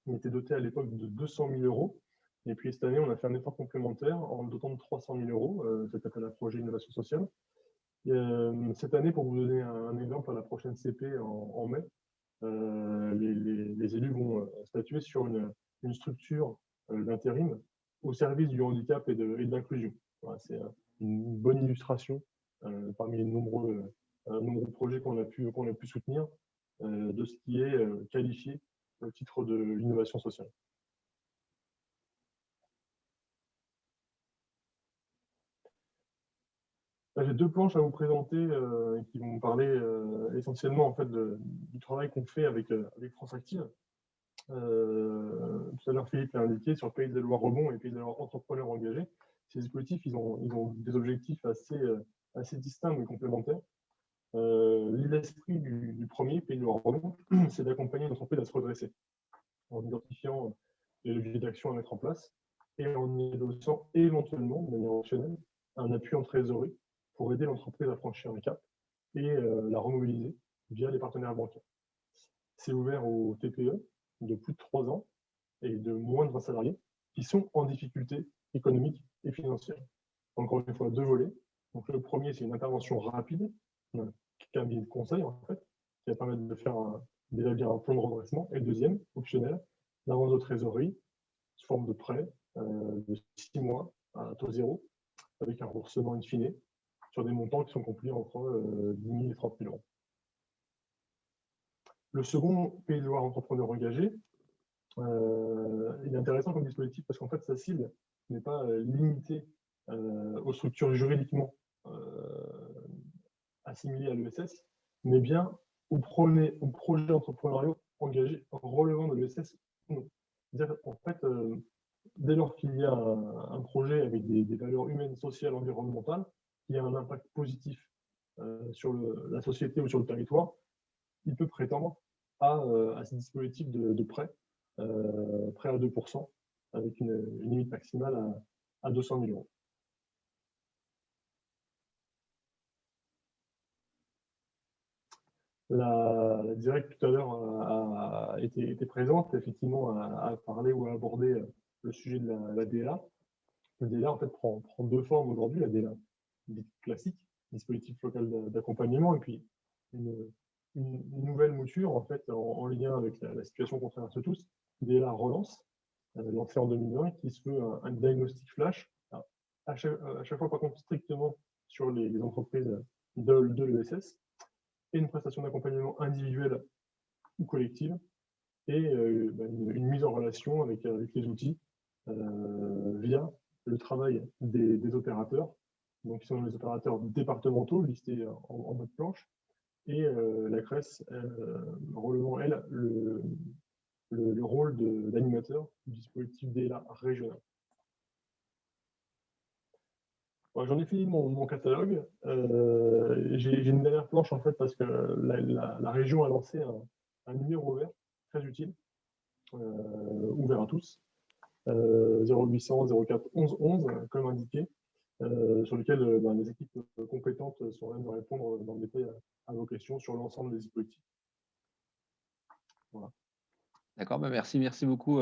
On était doté à l'époque de 200 000 €. Et puis cette année, on a fait un effort complémentaire en dotant de 300 000 €, cet appel à projet innovation sociale. Cette année, pour vous donner un exemple, à la prochaine CP en mai, les élus vont statuer sur une structure d'intérim au service du handicap et de l'inclusion. Voilà, c'est une bonne illustration parmi les nombreux projets qu'on a pu soutenir de ce qui est qualifié au titre de l'innovation sociale. j'ai deux planches à vous présenter qui vont parler essentiellement en fait, du travail qu'on fait avec France Active. Tout à l'heure, Philippe l'a indiqué, sur Pays de la Loire Rebond et Pays de la Loire Entrepreneurs Engagés. Ces dispositifs, ils ont des objectifs assez distincts mais complémentaires. L'esprit du premier, Pays de la Loire Rebond, c'est d'accompagner l'entreprise à se redresser en identifiant les leviers d'action à mettre en place et en y adossant éventuellement, de manière optionnelle, un appui en trésorerie pour aider l'entreprise à franchir un cap et la remobiliser via les partenaires bancaires. C'est ouvert aux TPE de plus de 3 ans et de moins de 20 salariés qui sont en difficulté économique et financière. Encore une fois, deux volets. Donc, le premier, c'est une intervention rapide, un cabinet de conseil, en fait, qui va permettre d'établir un plan de redressement. Et le deuxième, optionnel, l'avance de trésorerie sous forme de prêt de 6 mois à taux zéro, avec un remboursement in fine sur des montants qui sont compris entre 10 000 et 30 000 euros. Le second, Pays de Loire Entrepreneurs Engagés, il est intéressant comme dispositif parce qu'en fait, sa cible n'est pas limitée aux structures juridiquement assimilées à l'ESS, mais bien aux projets entrepreneuriaux engagés relevant de l'ESS ou non. C'est-à-dire qu'en fait, dès lors qu'il y a un projet avec des valeurs humaines, sociales, environnementales, qui a un impact positif sur la société ou sur le territoire, il peut prétendre à ces dispositifs de prêt, prêt à 2%, avec une limite maximale à 200 000 euros. La directe tout à l'heure a été présente, effectivement, à parler ou à aborder le sujet de la DLA. Le DLA, en fait, prend deux formes aujourd'hui. La DLA classique, dispositif local d'accompagnement, et puis une nouvelle mouture, en fait, en lien avec la situation qu'on traverse tous, DLA Relance, lancée en 2020, qui se veut un diagnostic flash, à chaque fois, par contre, strictement sur les entreprises de l'ESS, et une prestation d'accompagnement individuelle ou collective, et une mise en relation avec les outils via le travail des opérateurs, donc qui sont les opérateurs départementaux listés en mode planche, et la CRES relevant, elle, le rôle d'animateur du dispositif DLA régional. J'en ai fini mon catalogue. J'ai une dernière planche, en fait, parce que la région a lancé un numéro vert très utile, ouvert à tous, 0800 04 11 11, comme indiqué, sur lequel les équipes compétentes sont là de répondre dans le détail à vos questions sur l'ensemble des dispositifs. Voilà. D'accord, merci beaucoup,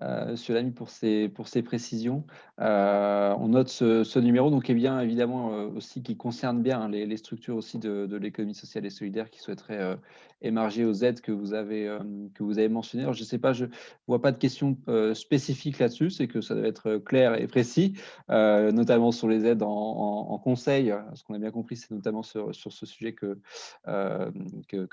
Monsieur Lamy, pour ces précisions. On note ce numéro, donc, est bien évidemment aussi qui concerne bien les structures aussi de l'économie sociale et solidaire qui souhaiteraient émarger aux aides que vous avez mentionnées. Alors, je ne sais pas, je ne vois pas de questions spécifiques là-dessus, c'est que ça doit être clair et précis, notamment sur les aides en conseil. Ce qu'on a bien compris, c'est notamment sur ce sujet que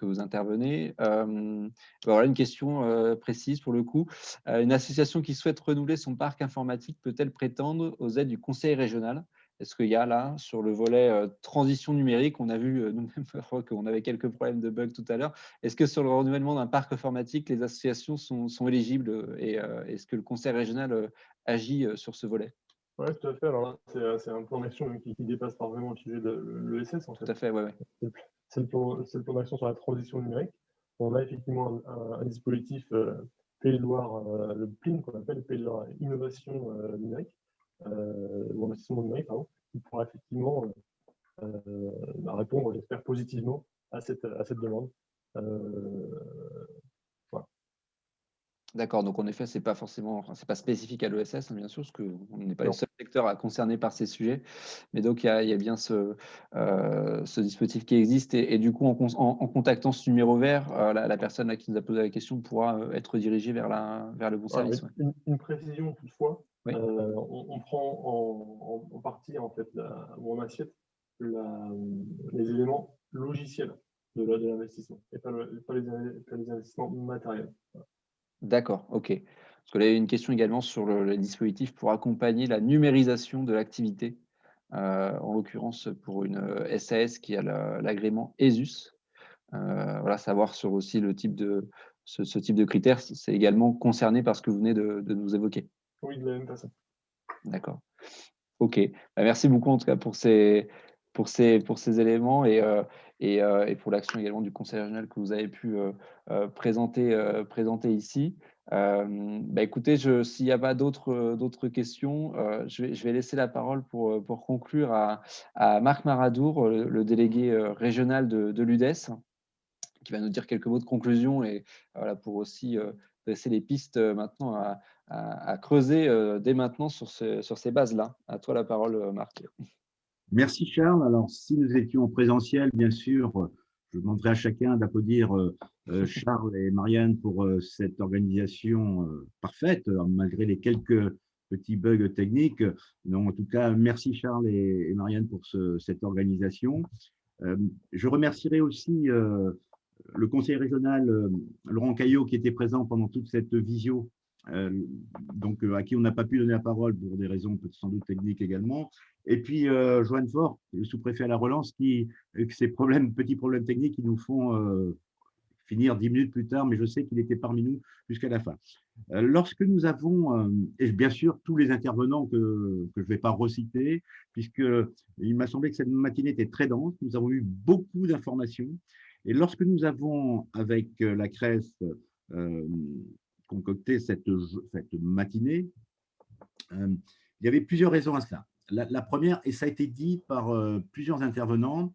vous intervenez. Voilà une question précise pour le coup. Une association qui souhaite renouveler son parc informatique peut-elle prétendre aux aides du conseil régional? Est-ce qu'il y a là, sur le volet transition numérique, on a vu nous-mêmes qu'on avait quelques problèmes de bugs tout à l'heure, est-ce que sur le renouvellement d'un parc informatique, les associations sont éligibles et est-ce que le conseil régional agit sur ce volet? Oui, tout à fait. Alors là, c'est un plan d'action qui dépasse par vraiment le sujet de l'ESS. Tout à fait, oui. C'est le plan d'action sur la transition numérique. On a effectivement un dispositif Pays de Loire, le PLIN, qu'on appelle Pays de Loire Innovation numérique, ou investissement numérique, pardon, qui pourra effectivement répondre, j'espère, positivement à cette demande. Voilà. D'accord, donc en effet, c'est pas spécifique à l'ESS, hein, bien sûr, parce qu'on n'est pas les seuls secteurs concernés par ces sujets. Mais donc, il y a bien ce dispositif qui existe. Et du coup, en contactant ce numéro vert, la personne là qui nous a posé la question pourra être dirigée vers le bon service. Ouais. Une précision toutefois, oui. On prend en partie, en fait, ou en assiette, les éléments logiciels de l'investissement, et pas les investissements matériels. Voilà. D'accord, ok. Parce que là, il y a une question également sur les dispositifs pour accompagner la numérisation de l'activité en l'occurrence pour une SAS qui a l'agrément ESUS. Voilà, savoir sur aussi le type ce type de critères, c'est également concerné par ce que vous venez de nous évoquer. Oui, de la même façon. D'accord. Ok. Bah, merci beaucoup en tout cas pour ces éléments et pour l'action également du conseil régional que vous avez pu présenter ici. Bah, écoutez, s'il n'y a pas d'autres questions, je vais laisser la parole pour conclure à Marc Maradour, le délégué régional de l'UDES, qui va nous dire quelques mots de conclusion et voilà, pour aussi laisser les pistes maintenant à creuser dès maintenant sur ces bases-là. À toi la parole, Marc. Merci Charles. Alors, si nous étions en présentiel, bien sûr, je demanderai à chacun d'applaudir Charles et Marianne pour cette organisation parfaite, malgré les quelques petits bugs techniques. Donc, en tout cas, merci Charles et Marianne pour cette organisation. Je remercierai aussi le conseiller régional Laurent Caillot qui était présent pendant toute cette visio, donc à qui on n'a pas pu donner la parole pour des raisons sans doute techniques également. Et puis Joanne Fort, le sous-préfet à la relance, qui avec ces petits problèmes techniques qui nous font finir 10 minutes plus tard, mais je sais qu'il était parmi nous jusqu'à la fin. Lorsque nous avons, et bien sûr tous les intervenants que je ne vais pas reciter, puisqu'il m'a semblé que cette matinée était très dense, nous avons eu beaucoup d'informations. Et lorsque nous avons, avec la CRES, concocté cette matinée, il y avait plusieurs raisons à cela. La première, et ça a été dit par plusieurs intervenants,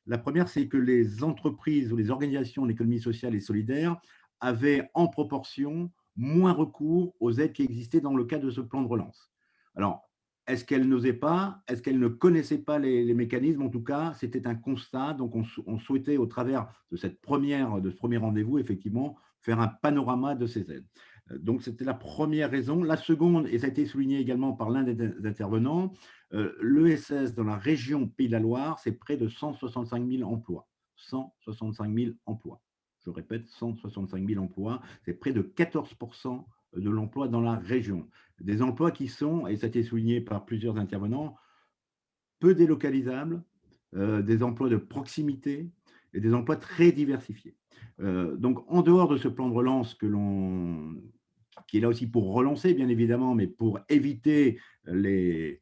la première, c'est que les entreprises ou les organisations de l'économie sociale et solidaire avaient en proportion moins recours aux aides qui existaient dans le cadre de ce plan de relance. Alors, est-ce qu'elles n'osaient pas? Est-ce qu'elles ne connaissaient pas les mécanismes? En tout cas, c'était un constat. Donc, on souhaitait, au travers de ce premier rendez-vous, effectivement, faire un panorama de ces aides. Donc, c'était la première raison. La seconde, et ça a été souligné également par l'un des intervenants, l'ESS dans la région Pays de la Loire, c'est près de 165 000 emplois. 165 000 emplois. Je répète, 165 000 emplois. C'est près de 14% de l'emploi dans la région. Des emplois qui sont, et ça a été souligné par plusieurs intervenants, peu délocalisables, des emplois de proximité et des emplois très diversifiés. Donc, en dehors de ce plan de relance qui est là aussi pour relancer, bien évidemment, mais pour éviter les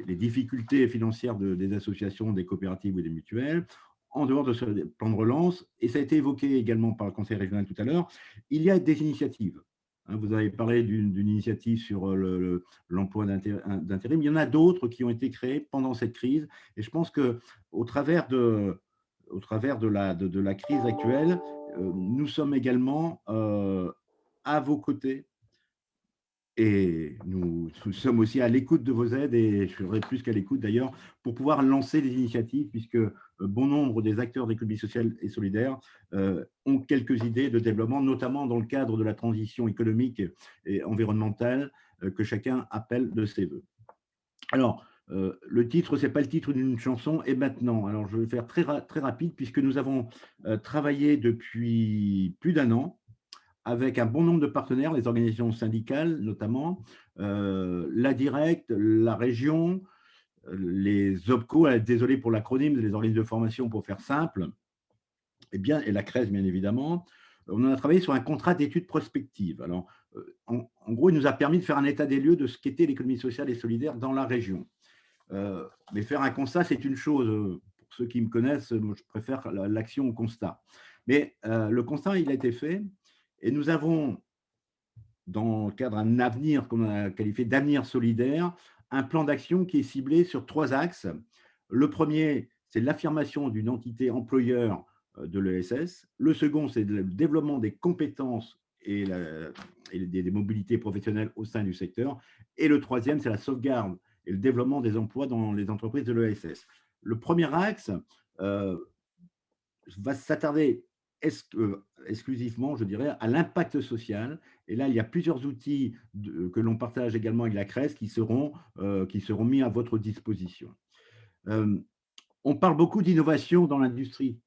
difficultés financières des associations, des coopératives ou des mutuelles, en dehors de ce plan de relance, et ça a été évoqué également par le conseil régional tout à l'heure, il y a des initiatives. Vous avez parlé d'une initiative sur l'emploi d'intérim. Il y en a d'autres qui ont été créées pendant cette crise. Et je pense qu'au travers de la crise actuelle, nous sommes également à vos côtés. Et nous sommes aussi à l'écoute de vos aides, et je serai plus qu'à l'écoute d'ailleurs, pour pouvoir lancer des initiatives, puisque bon nombre des acteurs de l'économie sociale et solidaire ont quelques idées de développement, notamment dans le cadre de la transition économique et environnementale que chacun appelle de ses voeux. Alors, le titre, ce n'est pas le titre d'une chanson, et maintenant. Alors, je vais faire très rapide, puisque nous avons travaillé depuis plus d'1 an avec un bon nombre de partenaires, les organisations syndicales notamment, la Directe, la région, les OPCO, désolé pour l'acronyme, les organismes de formation pour faire simple, et la CRES bien évidemment. On a travaillé sur un contrat d'études prospectives. Alors, en gros, il nous a permis de faire un état des lieux de ce qu'était l'économie sociale et solidaire dans la région. Mais faire un constat, c'est une chose. Pour ceux qui me connaissent, moi, je préfère l'action au constat. Mais le constat, il a été fait. Et nous avons, dans le cadre d'un avenir qu'on a qualifié d'avenir solidaire, un plan d'action qui est ciblé sur 3 axes. Le premier, c'est l'affirmation d'une entité employeur de l'ESS. Le second, c'est le développement des compétences et des mobilités professionnelles au sein du secteur. Et le troisième, c'est la sauvegarde et le développement des emplois dans les entreprises de l'ESS. Le premier axe va s'attarder exclusivement, je dirais, à l'impact social. Et là, il y a plusieurs outils que l'on partage également avec la CRES qui seront mis à votre disposition. On parle beaucoup d'innovation dans l'industrie.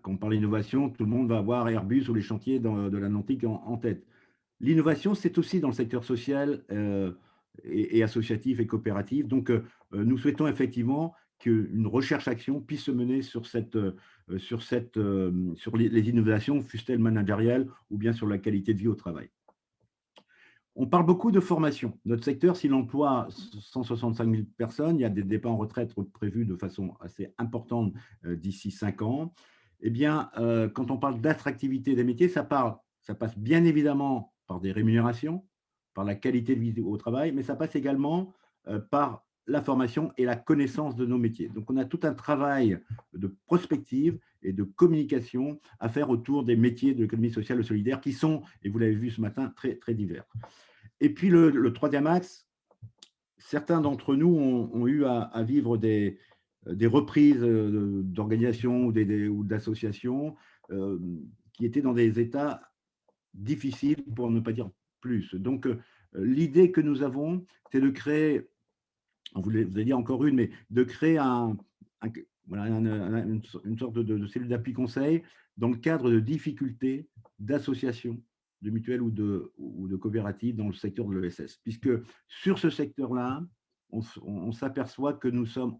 Quand on parle d'innovation, tout le monde va avoir Airbus ou les chantiers de l'Atlantique en tête. L'innovation, c'est aussi dans le secteur social et associatifs et coopératifs. Donc, nous souhaitons effectivement qu'une recherche-action puisse se mener sur les innovations, fussent-elles managériales ou bien sur la qualité de vie au travail. On parle beaucoup de formation. Notre secteur, s'il emploie 165 000 personnes, il y a des départs en retraite prévus de façon assez importante d'ici 5 ans. Eh bien, quand on parle d'attractivité des métiers, ça passe bien évidemment par des rémunérations, par la qualité de vie au travail, mais ça passe également par la formation et la connaissance de nos métiers. Donc, on a tout un travail de prospective et de communication à faire autour des métiers de l'économie sociale et solidaire qui sont, et vous l'avez vu ce matin, très, très divers. Et puis, le troisième axe, certains d'entre nous ont eu à vivre des reprises d'organisations ou d'associations qui étaient dans des états difficiles, pour ne pas dire plus. Donc, l'idée que nous avons, c'est de créer, vous allez dire encore une, mais de créer une sorte de cellule d'appui conseil dans le cadre de difficultés d'associations, de mutuelles ou de coopératives dans le secteur de l'ESS. Puisque sur ce secteur-là, on s'aperçoit que nous sommes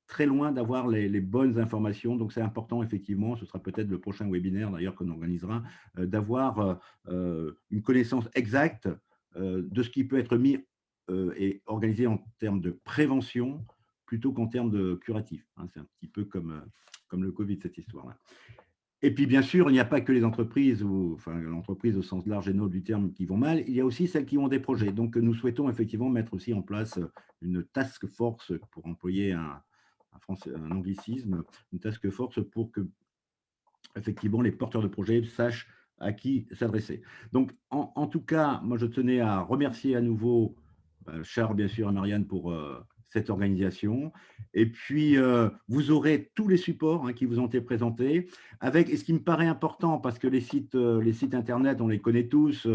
très loin d'avoir les bonnes informations. Donc, c'est important, effectivement, ce sera peut-être le prochain webinaire d'ailleurs qu'on organisera, d'avoir une connaissance exacte de ce qui peut être mis et organisé en termes de prévention plutôt qu'en termes de curatif. C'est un petit peu comme le Covid, cette histoire-là. Et puis, bien sûr, il n'y a pas que les entreprises, l'entreprise au sens large et noble du terme, qui vont mal, il y a aussi celles qui ont des projets. Donc, nous souhaitons effectivement mettre aussi en place une task force, pour employer un anglicisme, une task force pour que, effectivement, les porteurs de projets sachent à qui s'adresser. Donc, en tout cas, moi, je tenais à remercier à nouveau Charles, bien sûr, et Marianne pour cette organisation. Et puis, vous aurez tous les supports qui vous ont été présentés, avec, et ce qui me paraît important, parce que les sites Internet, on les connaît tous,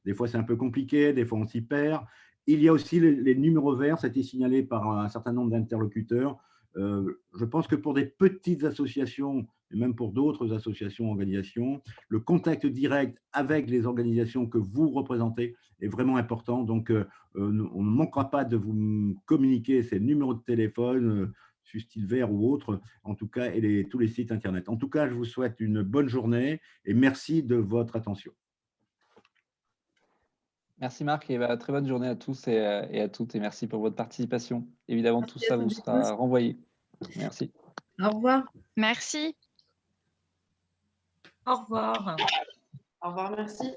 des fois c'est un peu compliqué, des fois on s'y perd. Il y a aussi les numéros verts, ça a été signalé par un certain nombre d'interlocuteurs. Je pense que pour des petites associations, et même pour d'autres associations, organisations, le contact direct avec les organisations que vous représentez est vraiment important. Donc, on ne manquera pas de vous communiquer ces numéros de téléphone, fussent-ils verts ou autres, en tout cas, et tous les sites Internet. En tout cas, je vous souhaite une bonne journée et merci de votre attention. Merci Marc et très bonne journée à tous et à toutes et merci pour votre participation. Évidemment, tout ça vous sera renvoyé. Merci. Au revoir. Merci. Au revoir. Au revoir, merci.